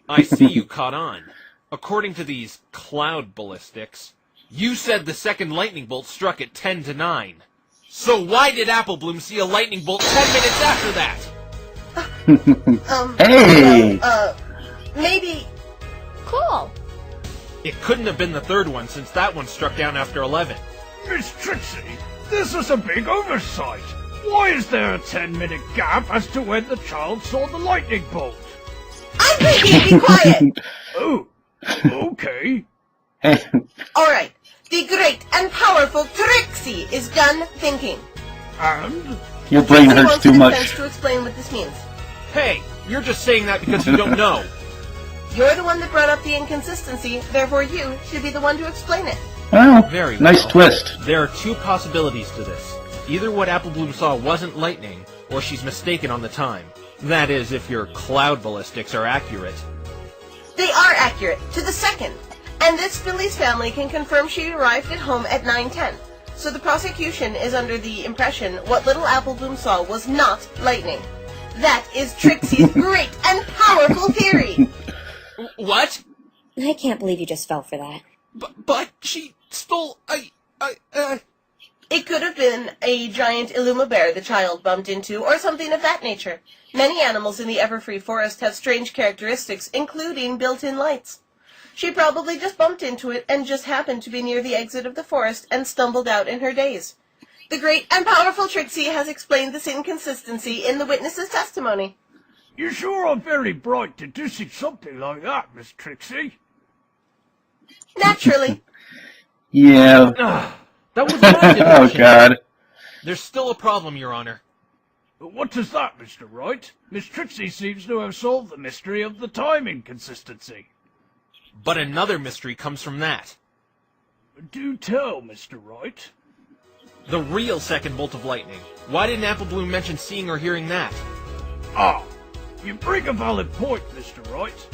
I see you caught on. According to these cloud ballistics, you said the second lightning bolt struck at 10 to 9. So why did Apple Bloom see a lightning bolt 10 minutes after that? Hey! Maybe... Cool. It couldn't have been the third one, since that one struck down after 11. Miss Trixie, this is a big oversight. Why is there a 10-minute gap as to when the child saw the lightning bolt? I'm thinking, be quiet! Oh, okay. Alright, the great and powerful Trixie is done thinking. And? Your brain Trixie hurts wants too the much. defense to explain what this means. Hey, you're just saying that because you don't know. You're the one that brought up the inconsistency, therefore you should be the one to explain it. Well, Very nice well. twist. There are two possibilities to this. Either what Apple Bloom saw wasn't lightning, or she's mistaken on the time. That is, if your cloud ballistics are accurate. They are accurate, to the second. And this Philly's family can confirm she arrived at home at 9:10. So the prosecution is under the impression what little Apple Bloom saw was not lightning. That is Trixie's great and powerful theory. What? I can't believe you just fell for that. But she stole It could have been a giant Illuma bear the child bumped into, or something of that nature. Many animals in the Everfree Forest have strange characteristics, including built-in lights. She probably just bumped into it and just happened to be near the exit of the forest and stumbled out in her daze. The great and powerful Trixie has explained this inconsistency in the witness's testimony. You sure are very bright deducing something like that, Miss Trixie. Naturally. Yeah. that was my deduction. Oh, God. There's still a problem, Your Honor. What is that, Mr. Wright? Miss Trixie seems to have solved the mystery of the time inconsistency. But another mystery comes from that. Do tell, Mr. Wright. The real second bolt of lightning. Why didn't Apple Bloom mention seeing or hearing that? Ah, you bring a valid point, Mr. Wright.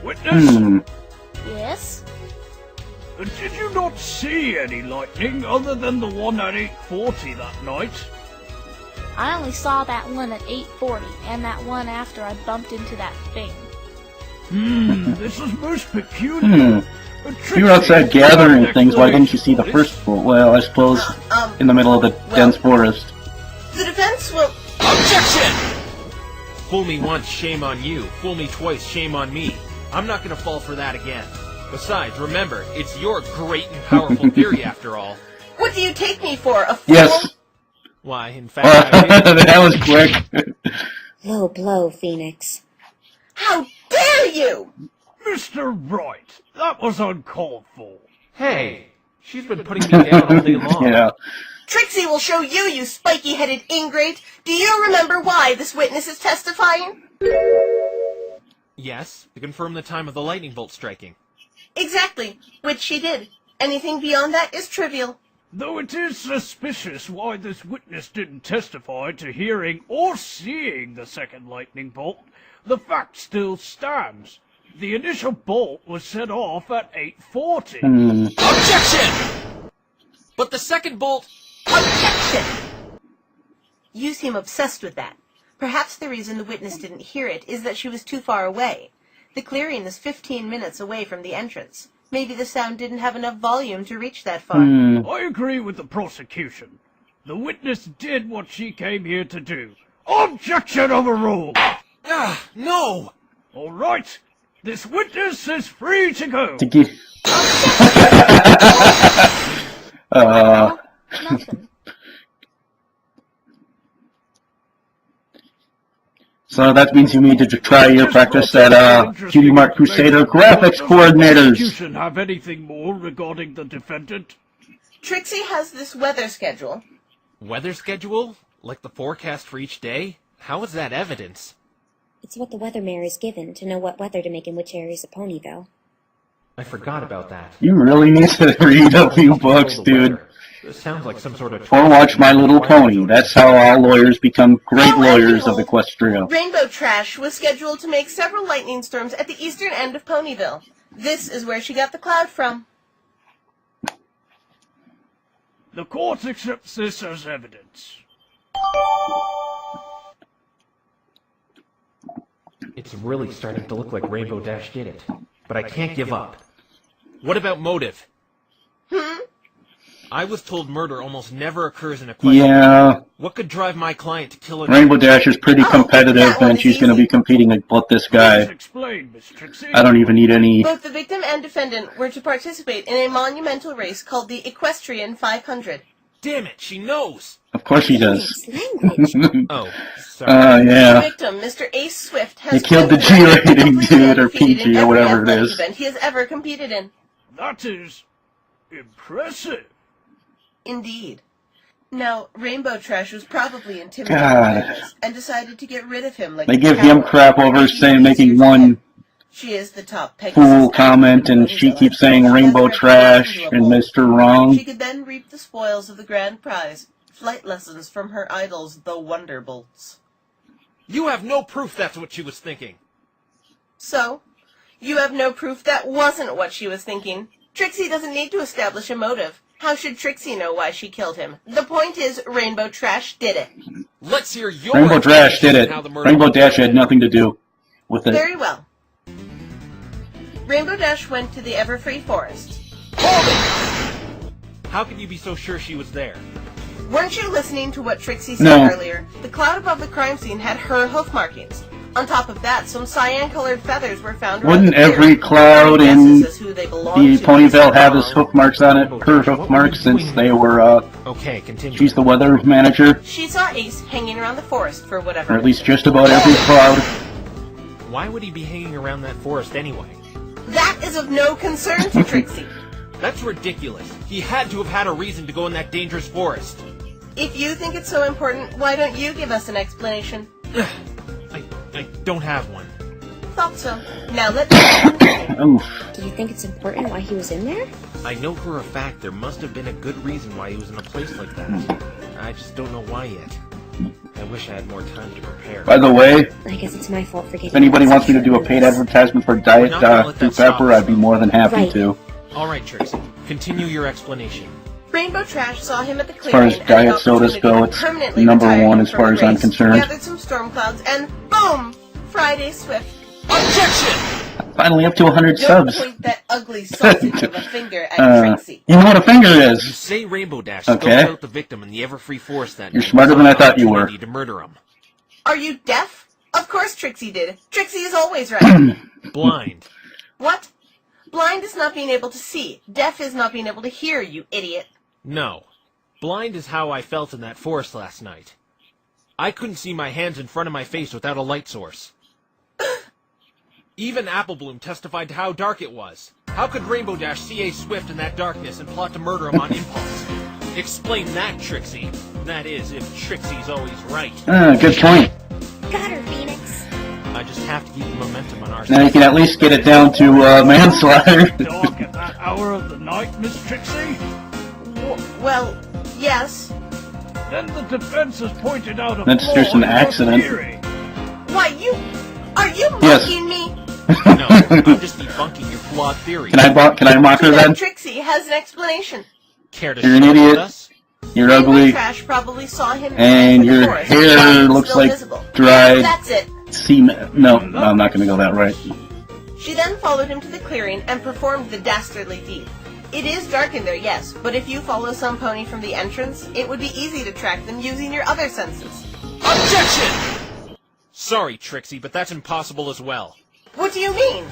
Witness? Yes? Did you not see any lightning other than the one at 8:40 that night? I only saw that one at 8:40, and that one after I bumped into that thing. This is most peculiar. If you were outside gathering things, why didn't you see the first bolt? Well, I suppose in the middle of the dense forest. The defense will... Objection! Fool me once, shame on you. Fool me twice, shame on me. I'm not gonna fall for that again. Besides, remember, it's your great and powerful theory after all. What do you take me for, a fool? Yes. Why, in fact, I did. That was quick. Low blow, Phoenix. How dare you! Mr. Wright, that was uncalled for. Hey, she's been putting me down all day long. Yeah. Trixie will show you, you spiky-headed ingrate. Do you remember why this witness is testifying? Yes, to confirm the time of the lightning bolt striking. Exactly, which she did. Anything beyond that is trivial. Though it is suspicious why this witness didn't testify to hearing or seeing the second lightning bolt, the fact still stands. The initial bolt was set off at 8:40. Objection! But the second bolt... Objection! You seem obsessed with that. Perhaps the reason the witness didn't hear it is that she was too far away. The clearing is 15 minutes away from the entrance. Maybe the sound didn't have enough volume to reach that far. I agree with the prosecution. The witness did what she came here to do. Objection overruled! No! All right, this witness is free to go. To get... Nothing. So that means you need to try your practice at Cutie Mark Crusader graphics Does the coordinators. prosecution have anything more regarding the defendant? Trixie has this weather schedule. Weather schedule? Like the forecast for each day? How is that evidence? It's what the weathermare is given to know what weather to make in which areas of Ponyville. I forgot about that. You really need to read a few books, dude. This sounds like some sort of... Or watch My Little Pony. That's how all lawyers become great lawyers of Equestria. Rainbow Trash was scheduled to make several lightning storms at the eastern end of Ponyville. This is where she got the cloud from. The court accepts this as evidence. It's really starting to look like Rainbow Dash did it. But I can't give up. What about motive? I was told murder almost never occurs in a question. Yeah, What could drive my client to kill a... Rainbow Dash is pretty competitive, that one and is she's going to easy. be competing against this Please guy. explain, Miss Trixie. I don't even need any... Both the victim and defendant were to participate in a monumental race called the Equestrian 500. Damn it, she knows! Of course he does. Phoenix language. Oh, sorry. The Yeah. victim, Mr. Ace Swift, has He killed the been G rating, completely dude, or undefeated PG, in or every whatever it athletic is. event he has ever competed in. That is impressive. Indeed. Now, Rainbow Trash was probably intimidated by God. this and decided to get rid of him like They a give him coward. crap over Making saying, it making easier to one hit. She is the top Pegasus cool athlete comment, in and she Ponyville, keeps saying she has Rainbow a reputation Trash to and uphold. Mr. Wrong. She could then reap the spoils of the grand prize, flight lessons from her idols, the Wonderbolts. You have no proof that's what she was thinking. So, you have no proof that wasn't what she was thinking. Trixie doesn't need to establish a motive. How should Trixie know why she killed him? The point is, Rainbow Trash did it. Let's hear your Rainbow Trash did explanation it. of how the murder Rainbow was Dash had committed. nothing to do with it. Very well. Rainbow Dash went to the Everfree Forest. How could you be so sure she was there? Weren't you listening to what Trixie said No. earlier? The cloud above the crime scene had her hoof markings. On top of that, some cyan-colored feathers were found around Wouldn't the clearing. every cloud Guesses in as who they the belonged to. Ponyville have his hoof marks on it? Her hoof marks, since they were, Okay, continue. she's the weather manager. She saw Ace hanging around the forest for whatever Or at least reason. just about every cloud. Why would he be hanging around that forest anyway? That is of no concern to Trixie. That's ridiculous. He had to have had a reason to go in that dangerous forest. If you think it's so important, why don't you give us an explanation? I don't have one. Thought so. Now let me... Oof. Do you think it's important why he was in there? I know for a fact there must have been a good reason why he was in a place like that. I just don't know why yet. I wish I had more time to prepare. By the way, I guess it's my fault for getting... if anybody wants me to do a paid advertisement for Diet Fruit Pepper, I'd be more than happy Right. to. Alright, Trixie. Continue your explanation. Rainbow Trash saw him at the As far clearing as and diet an sodas opportunity go, to it's permanently number retire one him as from far the as I'm race, concerned. Gathered some storm clouds and boom! Friday Swift. Objection! Finally up to 100 Don't subs. point that ugly sausage of a finger at Trixie. You know what a finger You is. say Rainbow Dash Okay. scoped out the victim in the Everfree Forest that You're night smarter and than saw I an thought you were. opportunity to murder him. Are you deaf? Of course Trixie did. Trixie is always right. Blind. What? Blind is not being able to see. Deaf is not being able to hear, you idiot. No. Blind is how I felt in that forest last night. I couldn't see my hands in front of my face without a light source. Even Applebloom testified to how dark it was. How could Rainbow Dash see Ace Swift in that darkness and plot to murder him on impulse? Explain that, Trixie. That is, if Trixie's always right. Good point. Got her, Phoenix. I just have to keep the momentum on our Now you side. can at least get it down to manslaughter. Dark at that hour of the night, Miss Trixie? Well, yes. Then the defense has pointed out a That's flaw just an in your accident. theory. Why, are you Yes. mocking me? No, I'm just debunking your flawed theory. Can I mock her Too bad then? Trixie has an explanation. Care to You're an share idiot. with us? You're Rainbow ugly, Trash probably saw him and in the your forest, hair while he was looks still like visible. dried That's it. semen. No, I'm not going to go that right. She then followed him to the clearing and performed the dastardly deed. It is dark in there, yes, but if you follow some pony from the entrance, it would be easy to track them using your other senses. Objection! Sorry, Trixie, but that's impossible as well. What do you mean?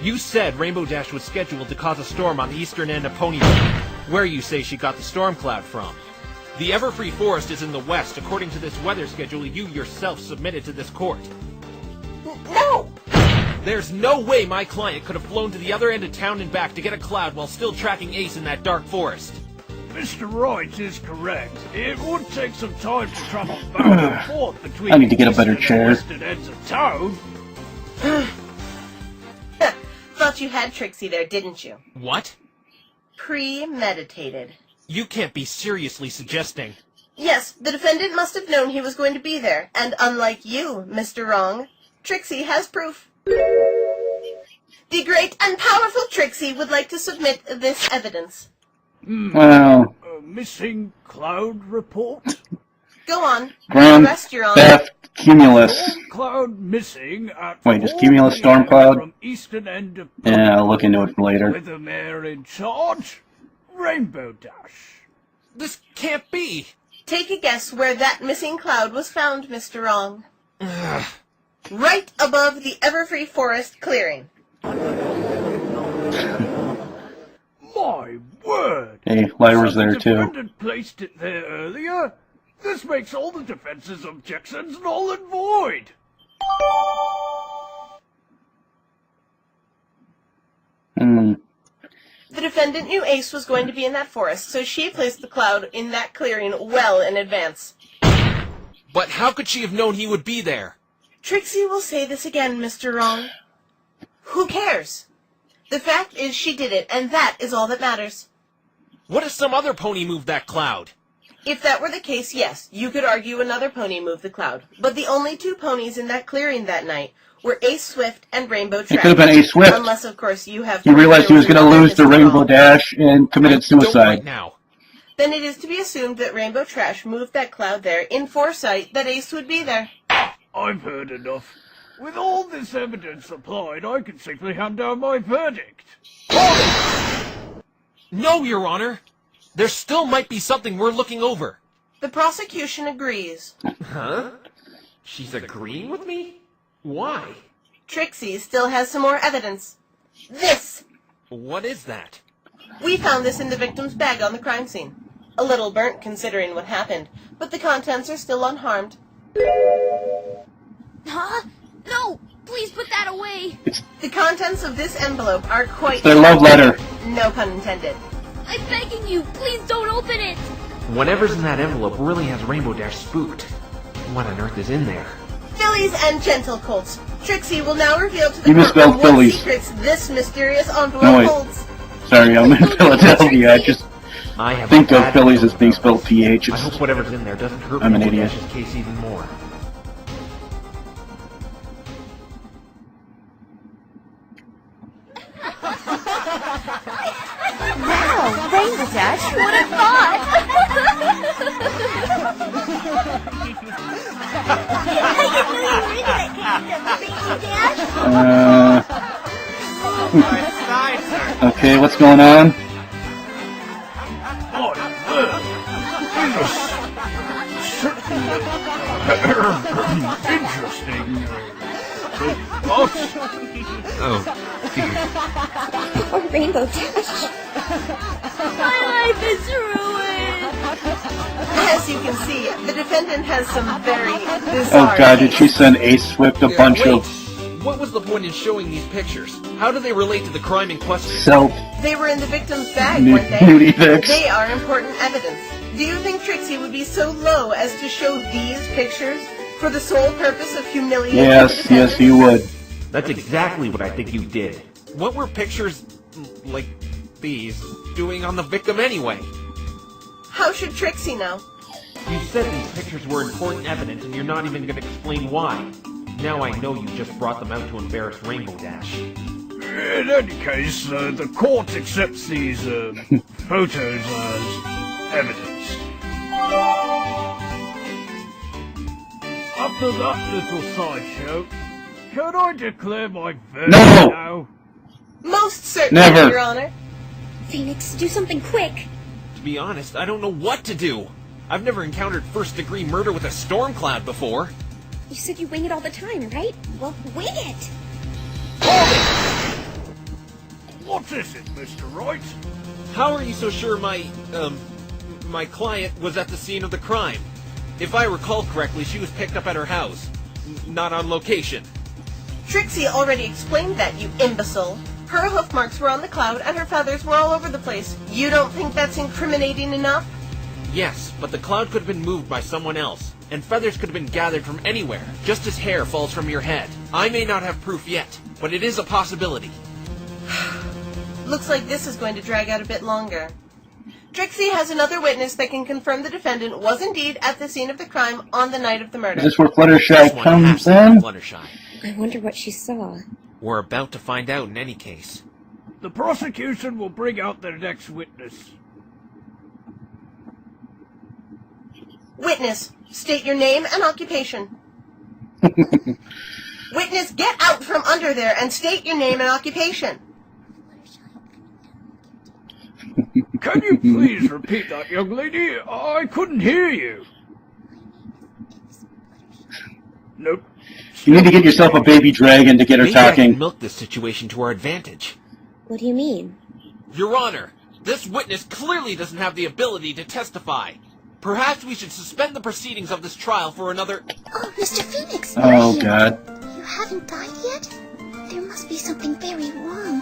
You said Rainbow Dash was scheduled to cause a storm on the eastern end of Ponyville, where you say she got the storm cloud from. The Everfree Forest is in the west, according to this weather schedule you yourself submitted to this court. No! There's no way my client could have flown to the other end of town and back to get a cloud while still tracking Ace in that dark forest. Mr. Wright is correct. It would take some time to travel back and forth between I need to get a the better eastern chair. and western ends of town. Thought you had Trixie there, didn't you? What? Premeditated. You can't be seriously suggesting. Yes, the defendant must have known he was going to be there, and unlike you, Mr. Wrong, Trixie has proof. The great and powerful Trixie would like to submit this evidence. Wow. A missing cloud report? Go on. Grand Arrest your honor. Theft Cumulus. Storm cloud missing at Wait, is 4 Cumulus storm p.m. cloud? From eastern end of Yeah, I'll look into it later. with the mayor in charge, Rainbow Dash. This can't be! Take a guess where that missing cloud was found, Mr. Wrong. Right above the Everfree Forest clearing. My word! Hey, Lyra's So the there too. defendant placed it there earlier? This makes all the defense's objections null and void. Hmm. The defendant knew Ace was going to be in that forest, so she placed the cloud in that clearing well in advance. But how could she have known he would be there? Trixie will say this again, Mr. Wrong. Who cares? The fact is she did it, and that is all that matters. What if some other pony moved that cloud? If that were the case, yes, you could argue another pony moved the cloud. But the only two ponies in that clearing that night were Ace Swift and Rainbow Trash. It could have been Ace Swift. Unless, of course, you have... He realized he was going to lose the Rainbow Dash and committed Don't right suicide. now. Then it is to be assumed that Rainbow Trash moved that cloud there in foresight that Ace would be there. I've heard enough. With all this evidence supplied, I can safely hand down my verdict. No, Your Honor! There still might be something we're looking over. The prosecution agrees. Huh? She's agreeing with me? Why? Trixie still has some more evidence. This! What is that? We found this in the victim's bag on the crime scene. A little burnt considering what happened, but the contents are still unharmed. Huh? No! Please put that away! The contents of this envelope are quite... Their love letter. No pun intended. I'm begging you! Please don't open it! Whatever's in that envelope really has Rainbow Dash spooked. What on earth is in there? Fillies and gentle colts. Trixie will now reveal to the You misspelled courtroom what fillies. secrets this mysterious envelope No, wait. holds. Sorry, I'm in Philadelphia. I just I have think a of bad Phillies as feeling being about spelled this. PH. I hope whatever's in there doesn't hurt I'm an Rainbow idiot. Dash's case even more. Wow! Rainbow Dash! What a thought! Okay, what's going on? My word! This certainly interesting. But Oh, dear. Or Rainbow Dash. My life is ruined! As you can see, the defendant has some very bizarre Oh god, did she tastes. send Ace Swift a bunch Wait, of what was the point in showing these pictures? How do they relate to the crime in question? self They were in the victim's bag, weren't they? nudie pics? They are important evidence. Do you think Trixie would be so low as to show these pictures for the sole purpose of humiliating the Yes, defendant? yes, you would. That's exactly what I think you did. What were pictures like these doing on the victim anyway? How should Trixie know? You said these pictures were important evidence, and you're not even going to explain why. Now I know you just brought them out to embarrass Rainbow Dash. In any case, the court accepts these photos as evidence. After that little sideshow, can I declare my verdict No! now? Most certainly, Never. Your Honor. Phoenix, do something quick. To be honest, I don't know what to do. I've never encountered first-degree murder with a storm cloud before. You said you wing it all the time, right? Well, wing it. What is it, Mr. Wright? How are you so sure my client was at the scene of the crime? If I recall correctly, she was picked up at her house, not on location. Trixie already explained that, you imbecile. Her hoof marks were on the cloud and her feathers were all over the place. You don't think that's incriminating enough? Yes, but the cloud could have been moved by someone else, and feathers could have been gathered from anywhere, just as hair falls from your head. I may not have proof yet, but it is a possibility. Looks like this is going to drag out a bit longer. Trixie has another witness that can confirm the defendant was indeed at the scene of the crime on the night of the murder. Is this where This Fluttershy one comes has to be in? Fluttershy. I wonder what she saw. We're about to find out in any case. The prosecution will bring out their next witness. Witness, state your name and occupation. Witness, get out from under there and state your name and occupation. Can you please repeat that, young lady? I couldn't hear you. Nope. You need to get yourself a baby dragon to get her Maybe I can talking. milk this situation to our advantage. What do you mean? Your Honor, this witness clearly doesn't have the ability to testify. Perhaps we should suspend the proceedings of this trial for another... Oh, Mr. Phoenix, Oh you're here. god. You haven't died yet? There must be something very wrong.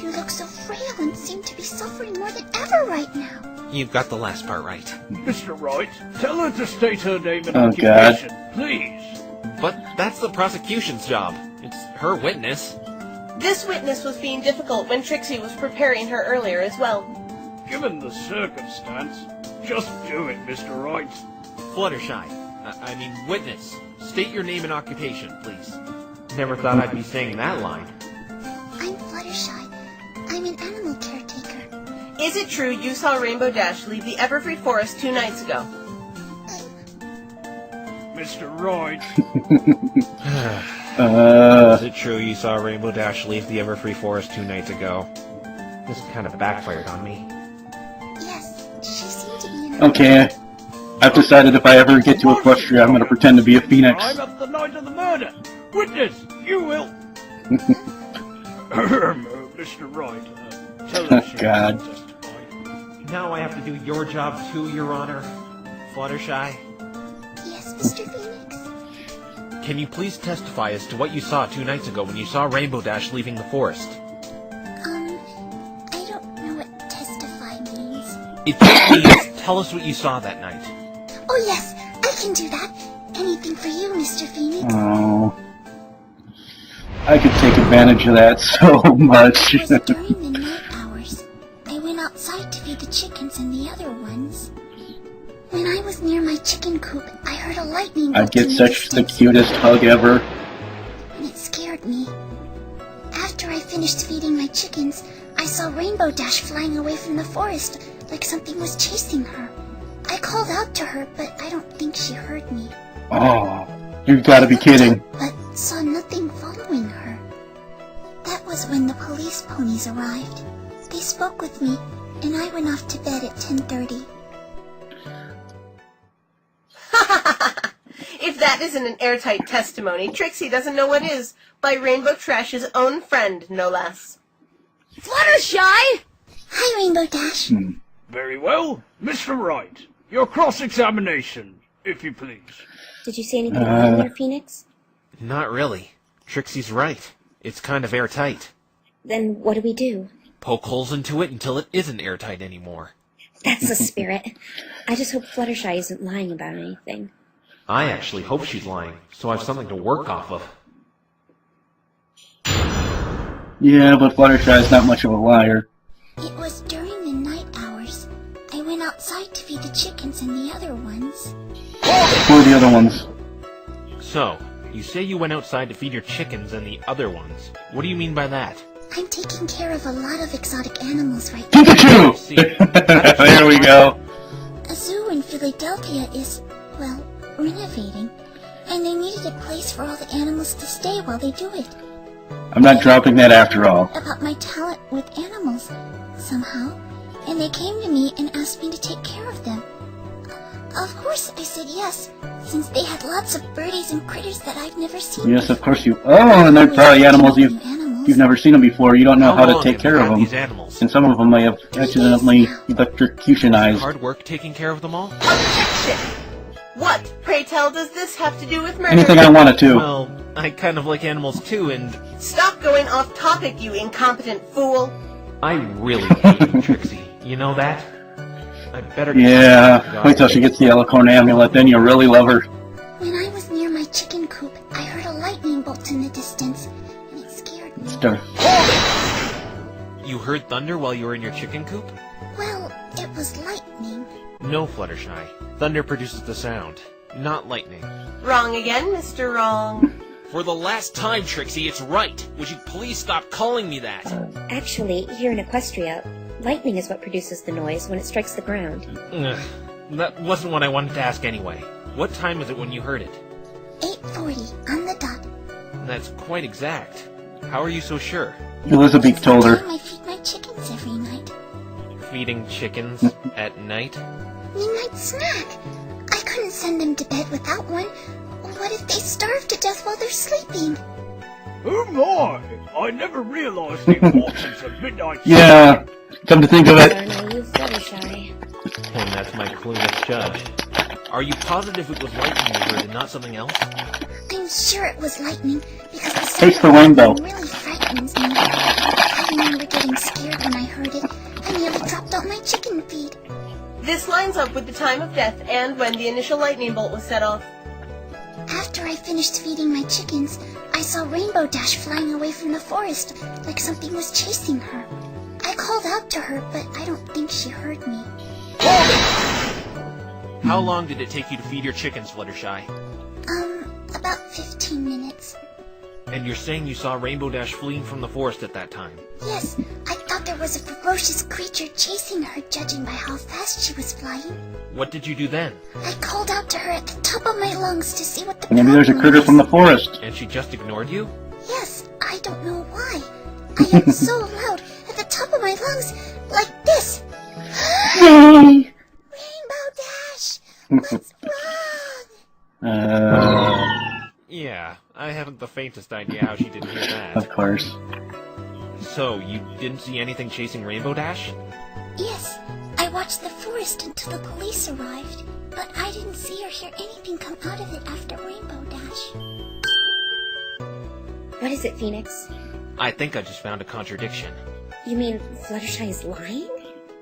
You look so frail and seem to be suffering more than ever right now. You've got the last part right. Mr. Wright, tell her to state her name and Oh, occupation, please. But that's the prosecution's job. It's her witness. This witness was being difficult when Trixie was preparing her earlier as well. Given the circumstance, just do it, Mr. Wright. Fluttershy. Witness. State your name and occupation, please. Never thought I'd be saying that line. I'm Fluttershy. I'm an animal caretaker. Is it true you saw Rainbow Dash leave the Everfree Forest 2 nights ago? Mr. Wright. Is it true you saw Rainbow Dash leave the Everfree Forest 2 nights ago? This kind of backfired on me. Yes, she seemed to be in a... Okay. I've decided if I ever get to Equestria, I'm gonna pretend to be a phoenix. I'm at the night of the murder. Witness, you will. Mr. Wright, tell her she God. can testify. Now I have to do your job too, Your Honor. Fluttershy, Yes, Mr. Phoenix? can you please testify as to what you saw 2 nights ago when you saw Rainbow Dash leaving the forest? I don't know what testify means. It just means tell us what you saw that night. Oh, yes, I can do that. Anything for you, Mr. Phoenix. Oh. I could take advantage of that so much. It was during the night hours. I went outside to feed the chickens and the other ones. When I was near my chicken coop, I heard a lightning bolt I'd get in such the distance, cutest hug ever. and it scared me. After I finished feeding my chickens, I saw Rainbow Dash flying away from the forest, like something was chasing her. I called out to her, but I don't think she heard me. Oh, you've got to be kidding. But saw nothing following her. That was when the police ponies arrived. They spoke with me, and I went off to bed at 10:30. If that isn't an airtight testimony, Trixie doesn't know what is. By Rainbow Trash's own friend, no less. Fluttershy! Hi, Rainbow Dash. Very well, Mr. Wright. Your cross-examination, if you please. Did you see anything wrong there, Phoenix? Not really. Trixie's right. It's kind of airtight. Then what do we do? Poke holes into it until it isn't airtight anymore. That's the spirit. I just hope Fluttershy isn't lying about anything. I actually hope she's lying, so I have something to work off of. Yeah, but Fluttershy's not much of a liar. It was during the night hours. I went outside to feed the chickens and the other ones. Who are the other ones? So, you say you went outside to feed your chickens and the other ones. What do you mean by that? I'm taking care of a lot of exotic animals right now. Pikachu! See, There we go. A zoo in Philadelphia is, well, renovating. And they needed a place for all the animals to stay while they do it. I'm not dropping that after all. About my talent with animals, somehow. And they came to me and asked me to take care of them. Of course, I said yes, since they had lots of birdies and critters that I've never seen. Yes, of course you... Oh, and they're probably animals you've never seen them before. You don't know how to long take have care you of had them. these animals? And some of them may have accidentally electrocutionized. Hard work taking care of them all? Objection! What, pray tell, does this have to do with murder? Anything I wanted to. Well, I kind of like animals too, and Stop going off topic, you incompetent fool! I really hate you, Trixie. You know that? I better get Yeah, wait till she gets the Alicorn amulet, then you'll really love her. When I was near my chicken coop, I heard a lightning bolt in the distance, and it scared me. Star. you heard thunder while you were in your chicken coop? Well, it was lightning. No, Fluttershy. Thunder produces the sound, not lightning. Wrong again, Mr. Wrong. For the last time, Trixie, it's right. Would you please stop calling me that? Actually, here in Equestria, lightning is what produces the noise when it strikes the ground. Ugh, that wasn't what I wanted to ask anyway. What time is it when you heard it? 8:40 on the dot. That's quite exact. How are you so sure? Elizabeth told her. I feed my chickens every night. Feeding chickens at night? Midnight snack. I couldn't send them to bed without one. What if they starve to death while they're sleeping? Oh my! I never realized the importance of midnight. Yeah, come to think of it. Darn, are you Fluttershy? And that's my clueless judge. Are you positive it was lightning you heard and not something else? I'm sure it was lightning because the sound Taste the of rainbow. lightning really frightens me. I remember getting scared when I heard it. I nearly dropped out my chicken feed. This lines up with the time of death and when the initial lightning bolt was set off. After I finished feeding my chickens, I saw Rainbow Dash flying away from the forest like something was chasing her. I called out to her, but I don't think she heard me. How long did it take you to feed your chickens, Fluttershy? About 15 minutes. And you're saying you saw Rainbow Dash fleeing from the forest at that time? Yes, I thought there was a ferocious creature chasing her, judging by how fast she was flying. What did you do then? I called out to her at the top of my lungs to see what the Maybe there's a problem critter was. from the forest. And she just ignored you? Yes, I don't know why. I yelled so loud at the top of my lungs, like this. Yay! Rainbow Dash! What's wrong? Yeah, I haven't the faintest idea how she didn't hear that. Of course. So, you didn't see anything chasing Rainbow Dash? Yes, I watched the forest until the police arrived, but I didn't see or hear anything come out of it after Rainbow Dash. What is it, Phoenix? I think I just found a contradiction. You mean Fluttershy is lying?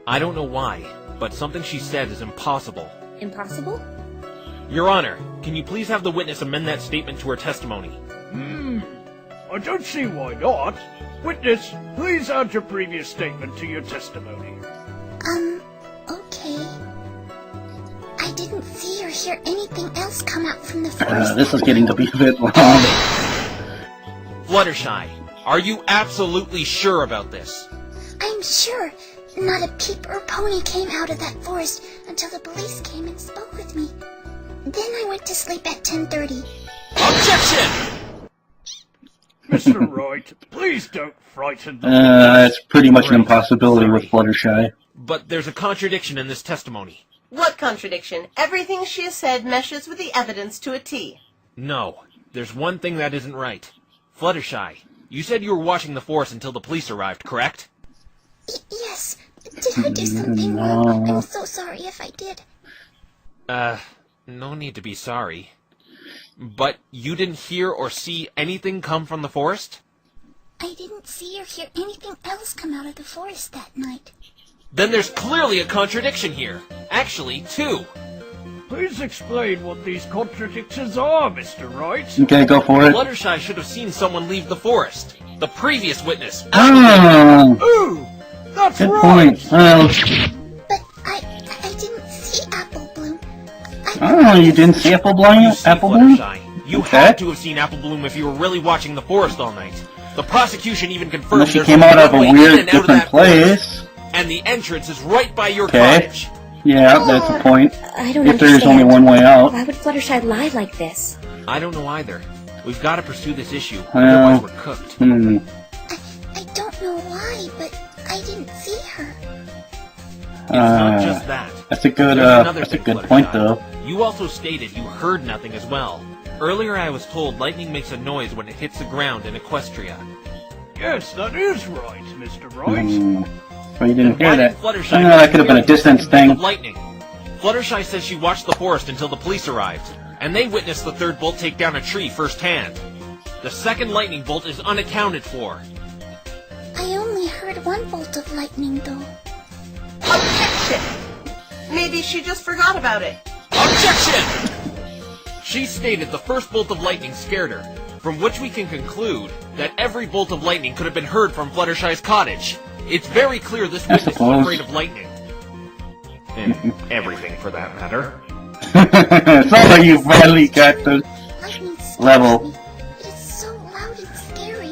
I don't know why, but something she said is impossible. Impossible? Your Honor, can you please have the witness amend that statement to her testimony? I don't see why not. Witness, please add your previous statement to your testimony. Okay. I didn't see or hear anything else come out from the forest. This is getting to be a bit long. Fluttershy, are you absolutely sure about this? I'm sure not a peep or pony came out of that forest until the police came and spoke with me. Then I went to sleep at 10:30. Objection! Mr. Wright, please don't frighten them. It's pretty much an impossibility with Fluttershy. But there's a contradiction in this testimony. What contradiction? Everything she has said meshes with the evidence to a T. No, there's one thing that isn't right. Fluttershy, you said you were watching the forest until the police arrived, correct? Yes. Did I do something wrong? I'm so sorry if I did. No need to be sorry. But you didn't hear or see anything come from the forest? I didn't see or hear anything else come out of the forest that night. Then there's clearly a contradiction here. Actually, two. Please explain what these contradictions are, Mr. Wright. Okay, go for it. Fluttershy should have seen someone leave the forest. The previous witness. Oh, Ooh, that's good right. point. Well, But I didn't see Apple Bloom. oh, you didn't see Apple Bloom? You see, Apple Bloom? Fluttershy, you Okay. had to have seen Apple Bloom if you were really watching the forest all night. The prosecution even confirmed Unless she there's came only out of a one way in weird, and out of different that forest. place. And the entrance is right by your Okay. cottage. Yeah, that's a point. I don't If there's understand. only one way out. Why would Fluttershy lie like this? I don't know either. We've got to pursue this issue, Well, otherwise we're cooked. I don't know why, but I didn't see her. It's not just that. That's a good, There's another that's a thing, good point, Fluttershy. though. You also stated you heard nothing as well. Earlier I was told lightning makes a noise when it hits the ground in Equestria. Yes, that is right, Mr. Wright. Well, you didn't Then hear why that. did Fluttershy That could have been a hear the distance second bolt thing. of lightning? Fluttershy says she watched the forest until the police arrived, and they witnessed the third bolt take down a tree firsthand. The second lightning bolt is unaccounted for. I only heard one bolt of lightning, though. Objection! Maybe she just forgot about it. Objection! She stated the first bolt of lightning scared her, from which we can conclude that every bolt of lightning could have been heard from Fluttershy's cottage. It's very clear this I witness is suppose. afraid of lightning. And everything, for that matter. It's not like you finally got the Lightning scares level. me. It is so loud and scary.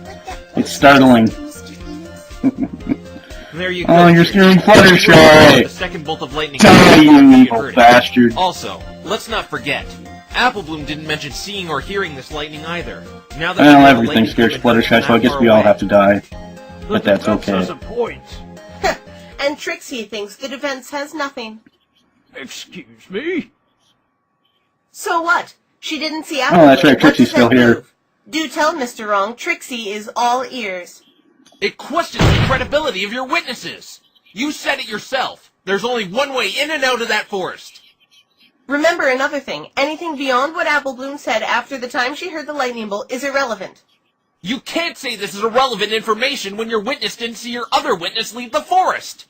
Like that It's voice startling. Mr. Phoenix. There you go. Oh, you're scaring The Fluttershy! second bolt of lightning. Die, you She evil heard it. bastard! Also, let's not forget, Apple Bloom didn't mention seeing or hearing this lightning either. Now that Well, we know the everything lightning scares has been heard Fluttershy, so I that guess far we all away. have to die. The But that's defense okay. has a point. And Trixie thinks the defense has nothing. Excuse me? So what? She didn't see Apple Oh, that's Bloom. right, What Trixie's does that still here. prove? Do tell Mr. Wrong, Trixie is all ears. It questions the credibility of your witnesses. You said it yourself. There's only one way in and out of that forest. Remember another thing. Anything beyond what Apple Bloom said after the time she heard the lightning bolt is irrelevant. You can't say this is irrelevant information when your witness didn't see your other witness leave the forest.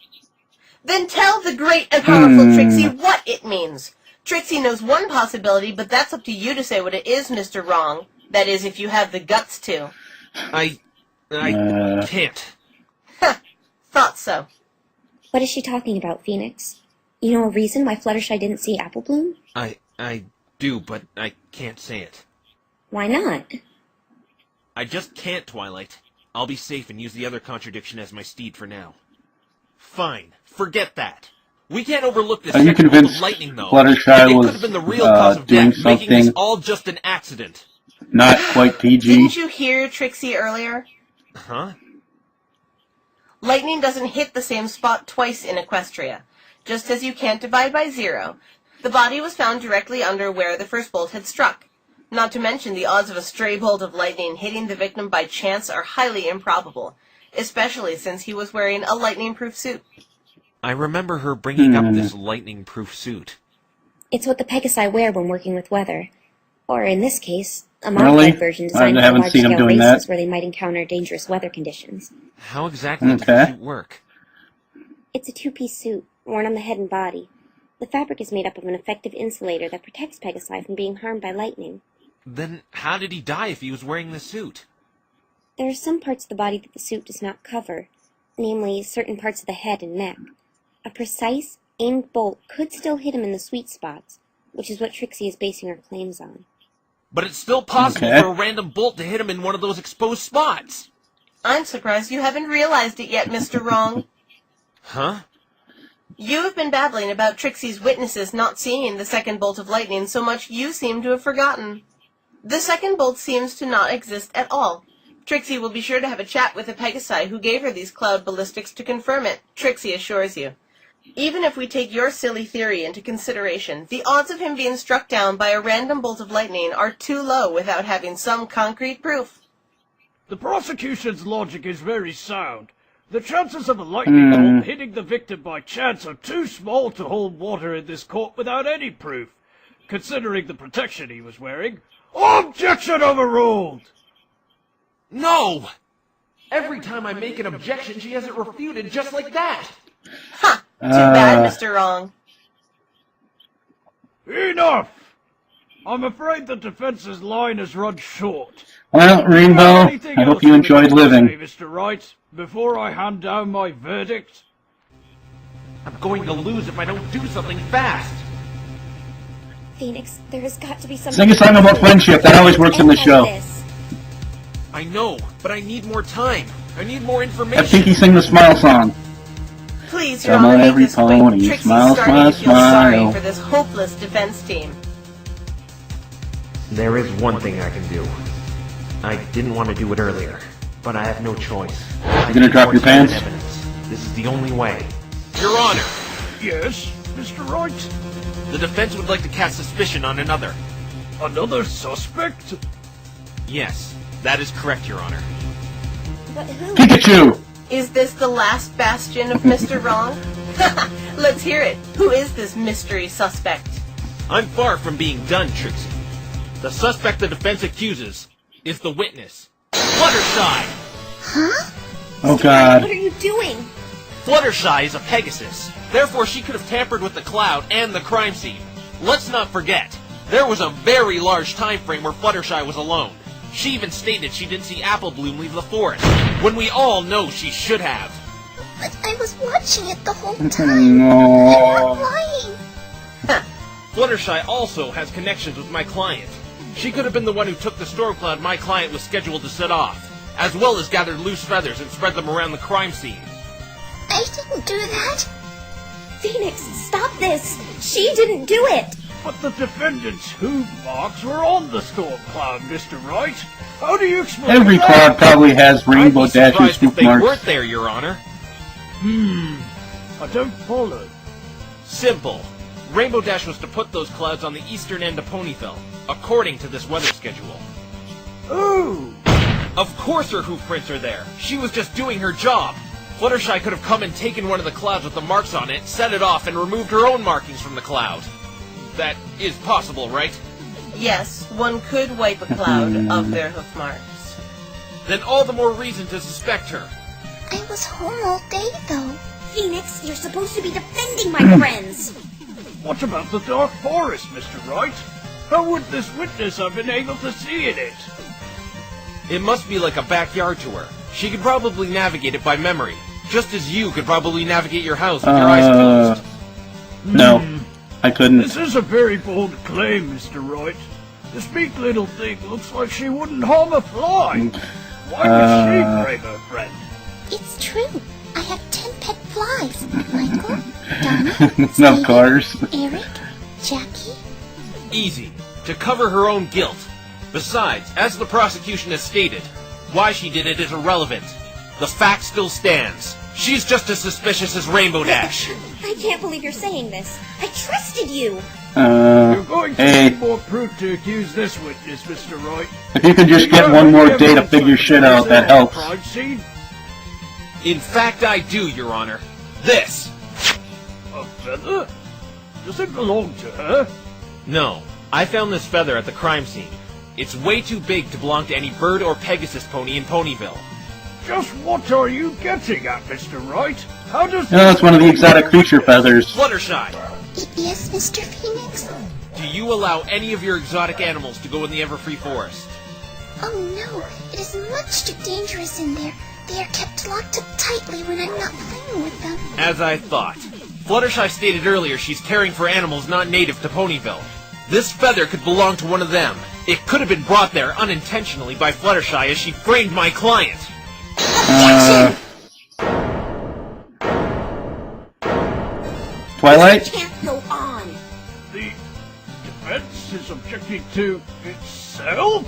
Then tell the great and powerful Trixie what it means. Trixie knows one possibility, but that's up to you to say what it is, Mr. Wrong. That is, if you have the guts to. I can't. Thought so. What is she talking about, Phoenix? You know a reason why Fluttershy didn't see Apple Bloom? I do, but I can't say it. Why not? I just can't, Twilight. I'll be safe and use the other contradiction as my steed for now. Fine, forget that. We can't overlook this Are you second bolt of convinced lightning, though. Fluttershy It was, could have been the real cause of doing death, making this something all just an accident. not quite PG? Didn't you hear Trixie earlier? Huh? Lightning doesn't hit the same spot twice in Equestria. Just as you can't divide by zero. The body was found directly under where the first bolt had struck. Not to mention the odds of a stray bolt of lightning hitting the victim by chance are highly improbable, especially since he was wearing a lightning-proof suit. I remember her bringing up this lightning-proof suit. It's what the Pegasi wear when working with weather. Or, in this case, a Really? modified version designed I for haven't seen them large-scale doing races that. where they might encounter dangerous weather conditions. How exactly does the Okay. suit work? It's a two-piece suit, worn on the head and body. The fabric is made up of an effective insulator that protects Pegasi from being harmed by lightning. Then how did he die if he was wearing the suit? There are some parts of the body that the suit does not cover, namely certain parts of the head and neck. A precise, aimed bolt could still hit him in the sweet spots, which is what Trixie is basing her claims on. But it's still possible Okay. for a random bolt to hit him in one of those exposed spots. I'm surprised you haven't realized it yet, Mr. Wrong. Huh? You have been babbling about Trixie's witnesses not seeing the second bolt of lightning so much you seem to have forgotten. The second bolt seems to not exist at all. Trixie will be sure to have a chat with the Pegasi who gave her these cloud ballistics to confirm it, Trixie assures you. Even if we take your silly theory into consideration, the odds of him being struck down by a random bolt of lightning are too low without having some concrete proof. The prosecution's logic is very sound. The chances of a lightning bolt hitting the victim by chance are too small to hold water in this court without any proof, considering the protection he was wearing. Objection overruled! No! Every time I make an objection, she has it refuted just like that. Ha! Too bad, Mr. Wrong. Enough! I'm afraid the defense's line has run short. Well, Rainbow, I hope you enjoyed living. Mr. Wright, before I hand down my verdict. I'm going to lose if I don't do something fast. Phoenix, there has got to be something. Sing a song about friendship. That always works in the show. I know, but I need more time. I need more Have information. Pinky sing the smile song. Please, Your Come Honor, on, make every this quick. pony, Trixie's smile, starting smile, to feel sorry smile. for this hopeless defense team. There is one thing I can do. I didn't want to do it earlier, but I have no choice. You gonna drop your pants? Evidence. This is the only way. Your Honor, Yes, Mr. Wright? the defense would like to cast suspicion on another. Another suspect? Yes, that is correct, Your Honor. But who? Pikachu! Is this the last bastion of Mr. Wrong? Let's hear it. Who is this mystery suspect? I'm far from being done, Trixie. The suspect the defense accuses is the witness, Fluttershy! Huh? Oh God. What are you doing? Fluttershy is a Pegasus. Therefore, she could have tampered with the cloud and the crime scene. Let's not forget, there was a very large time frame where Fluttershy was alone. She even stated she didn't see Apple Bloom leave the forest, when we all know she should have. But I was watching it the whole time. No. I'm not lying. Fluttershy also has connections with my client. She could have been the one who took the storm cloud my client was scheduled to set off, as well as gathered loose feathers and spread them around the crime scene. I didn't do that. Phoenix, stop this! She didn't do it! But the defendant's hoof marks were on the storm cloud, Mr. Wright. How do you explain Every that? cloud probably has Rainbow I'd be Dash's surprised if scoop they weren't marks. there, Your Honor. I don't follow. Simple. Rainbow Dash was to put those clouds on the eastern end of Ponyville, according to this weather schedule. Oh! Of course her hoof prints are there. She was just doing her job. Fluttershy could have come and taken one of the clouds with the marks on it, set it off, and removed her own markings from the cloud. That is possible, right? Yes, one could wipe a cloud of their hoof marks. Then all the more reason to suspect her. I was home all day, though. Phoenix, you're supposed to be defending my friends! What about the dark forest, Mr. Wright? How would this witness have been able to see in it? It must be like a backyard to her. She could probably navigate it by memory, just as you could probably navigate your house with your eyes closed. No, I couldn't. This is a very bold claim, Mr. Wright. This meek little thing looks like she wouldn't harm a fly. Why would she brave her friend? It's true. I have 10 pet flies. Michael, Donna, No Stevie, cars. Eric, Jackie. Easy. To cover her own guilt. Besides, as the prosecution has stated, why she did it is irrelevant. The fact still stands. She's just as suspicious as Rainbow Dash. I can't believe you're saying this. I trusted you! You're going to Hey, need more proof to accuse this witness, Mr. Wright. if you could just get one more day to figure shit out, that helps. Crime scene? In fact, I do, Your Honor. This! A feather? Does it belong to her? No. I found this feather at the crime scene. It's way too big to belong to any bird or Pegasus pony in Ponyville. Just what are you getting at, Mr. Wright? How does No, that's one of the exotic creature feathers. Fluttershy, Yes, Mr. Phoenix? do you allow any of your exotic animals to go in the Everfree Forest? Oh no, it is much too dangerous in there. They are kept locked up tightly when I'm not playing with them. As I thought. Fluttershy stated earlier she's caring for animals not native to Ponyville. This feather could belong to one of them. It could have been brought there unintentionally by Fluttershy as she framed my client. Twilight? Can't go on! the defense is objecting to itself?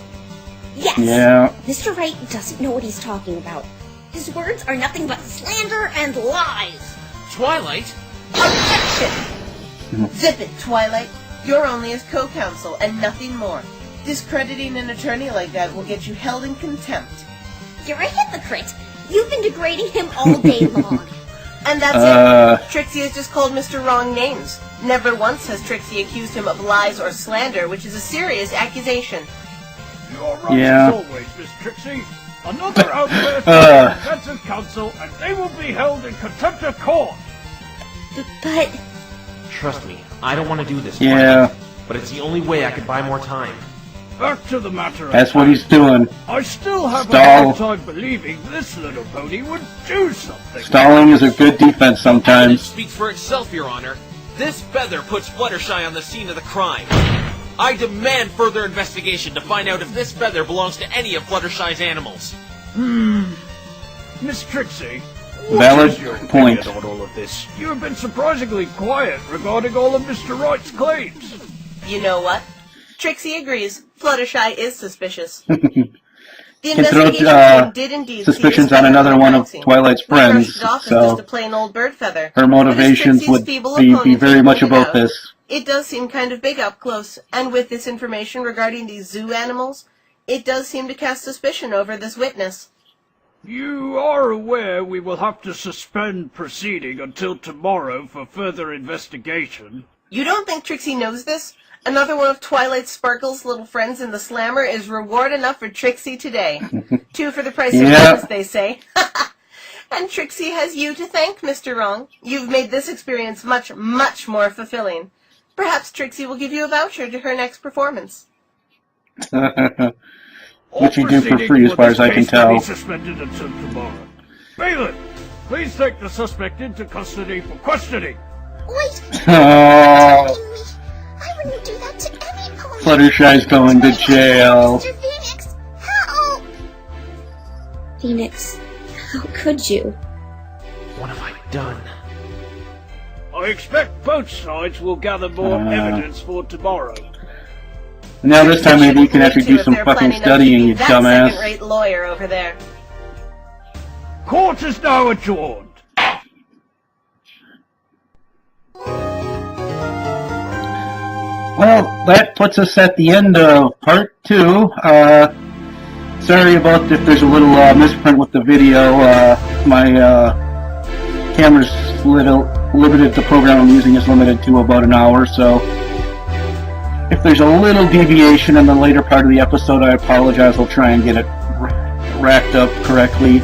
Yes! Yeah. Mr. Wright doesn't know what he's talking about. His words are nothing but slander and lies! Twilight? Objection! Zip it, Twilight. You're only his co-counsel and nothing more. Discrediting an attorney like that will get you held in contempt. You're a hypocrite! You've been degrading him all day long. And that's it. Trixie has just called Mr. Wrong names. Never once has Trixie accused him of lies or slander, which is a serious accusation. You're right Yeah. as always, Miss Trixie. Another outburst from the defensive counsel, and they will be held in contempt of court. But... Trust me, I don't want to do this. Yeah. Wright, but it's the only way I could buy more time. Back to the matter. That's what he's doing. I still have a Stall. hard time believing this little pony would do something. Stalling is a good defense Evidence sometimes. speaks for itself, Your Honor. This feather puts Fluttershy on the scene of the crime. I demand further investigation to find out if this feather belongs to any of Fluttershy's animals. Miss Trixie, what Valid is your point. opinion on all of this? You have been surprisingly quiet regarding all of Mr. Wright's claims. You know what? Trixie agrees. Fluttershy is suspicious. The Can throw investigation team did indeed see suspicions this on feather another the one crime of scene. Twilight's We brushed friends, it off as so just a plain old bird feather. her But as motivations Trixie's would feeble be opponent very much pointed about out, this. It does seem kind of big up close, and with this information regarding these zoo animals, it does seem to cast suspicion over this witness. You are aware we will have to suspend proceeding until tomorrow for further investigation. You don't think Trixie knows this? Another one of Twilight Sparkle's little friends in the Slammer is reward enough for Trixie today. 2 for the price of 1, Yeah. as they say. And Trixie has you to thank, Mr. Wrong. You've made this experience much, much more fulfilling. Perhaps Trixie will give you a voucher to her next performance. Which you do for free as far as I can tell. Be suspended until tomorrow. Balin, please take the suspect into custody for questioning. Wait, Oh, kidding me. I wouldn't do that to any pony. Fluttershy's going to jail. Mr. Phoenix, help! Phoenix, how could you? What have I done? I expect both sides will gather more evidence for tomorrow. Now this time maybe you can actually do If some they're fucking planning on studying, keeping you that dumbass. second-rate lawyer over there. Court is now adjourned. Well, that puts us at the end of part 2. Sorry about if there's a little misprint with the video. My camera's limited, the program I'm using is limited to about an hour, so if there's a little deviation in the later part of the episode, I apologize. I'll try and get it racked up correctly.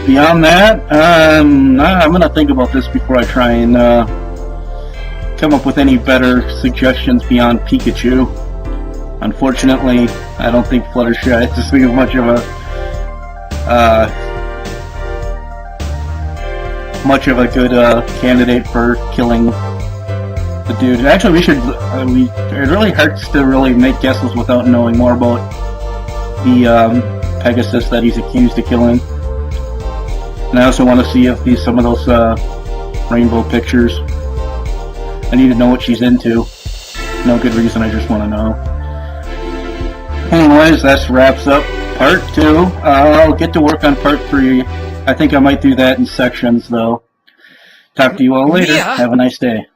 Beyond that, I'm going to think about this before I try and come up with any better suggestions beyond Pikachu. Unfortunately, I don't think Fluttershy is much of a good candidate for killing the dude. Actually, we should. It really hurts to really make guesses without knowing more about the Pegasus that he's accused of killing. And I also want to see if some of those rainbow pictures. I need to know what she's into. No good reason, I just want to know. Anyways, that wraps up part 2. I'll get to work on part 3. I think I might do that in sections, though. Talk to you all later. Mia? Have a nice day.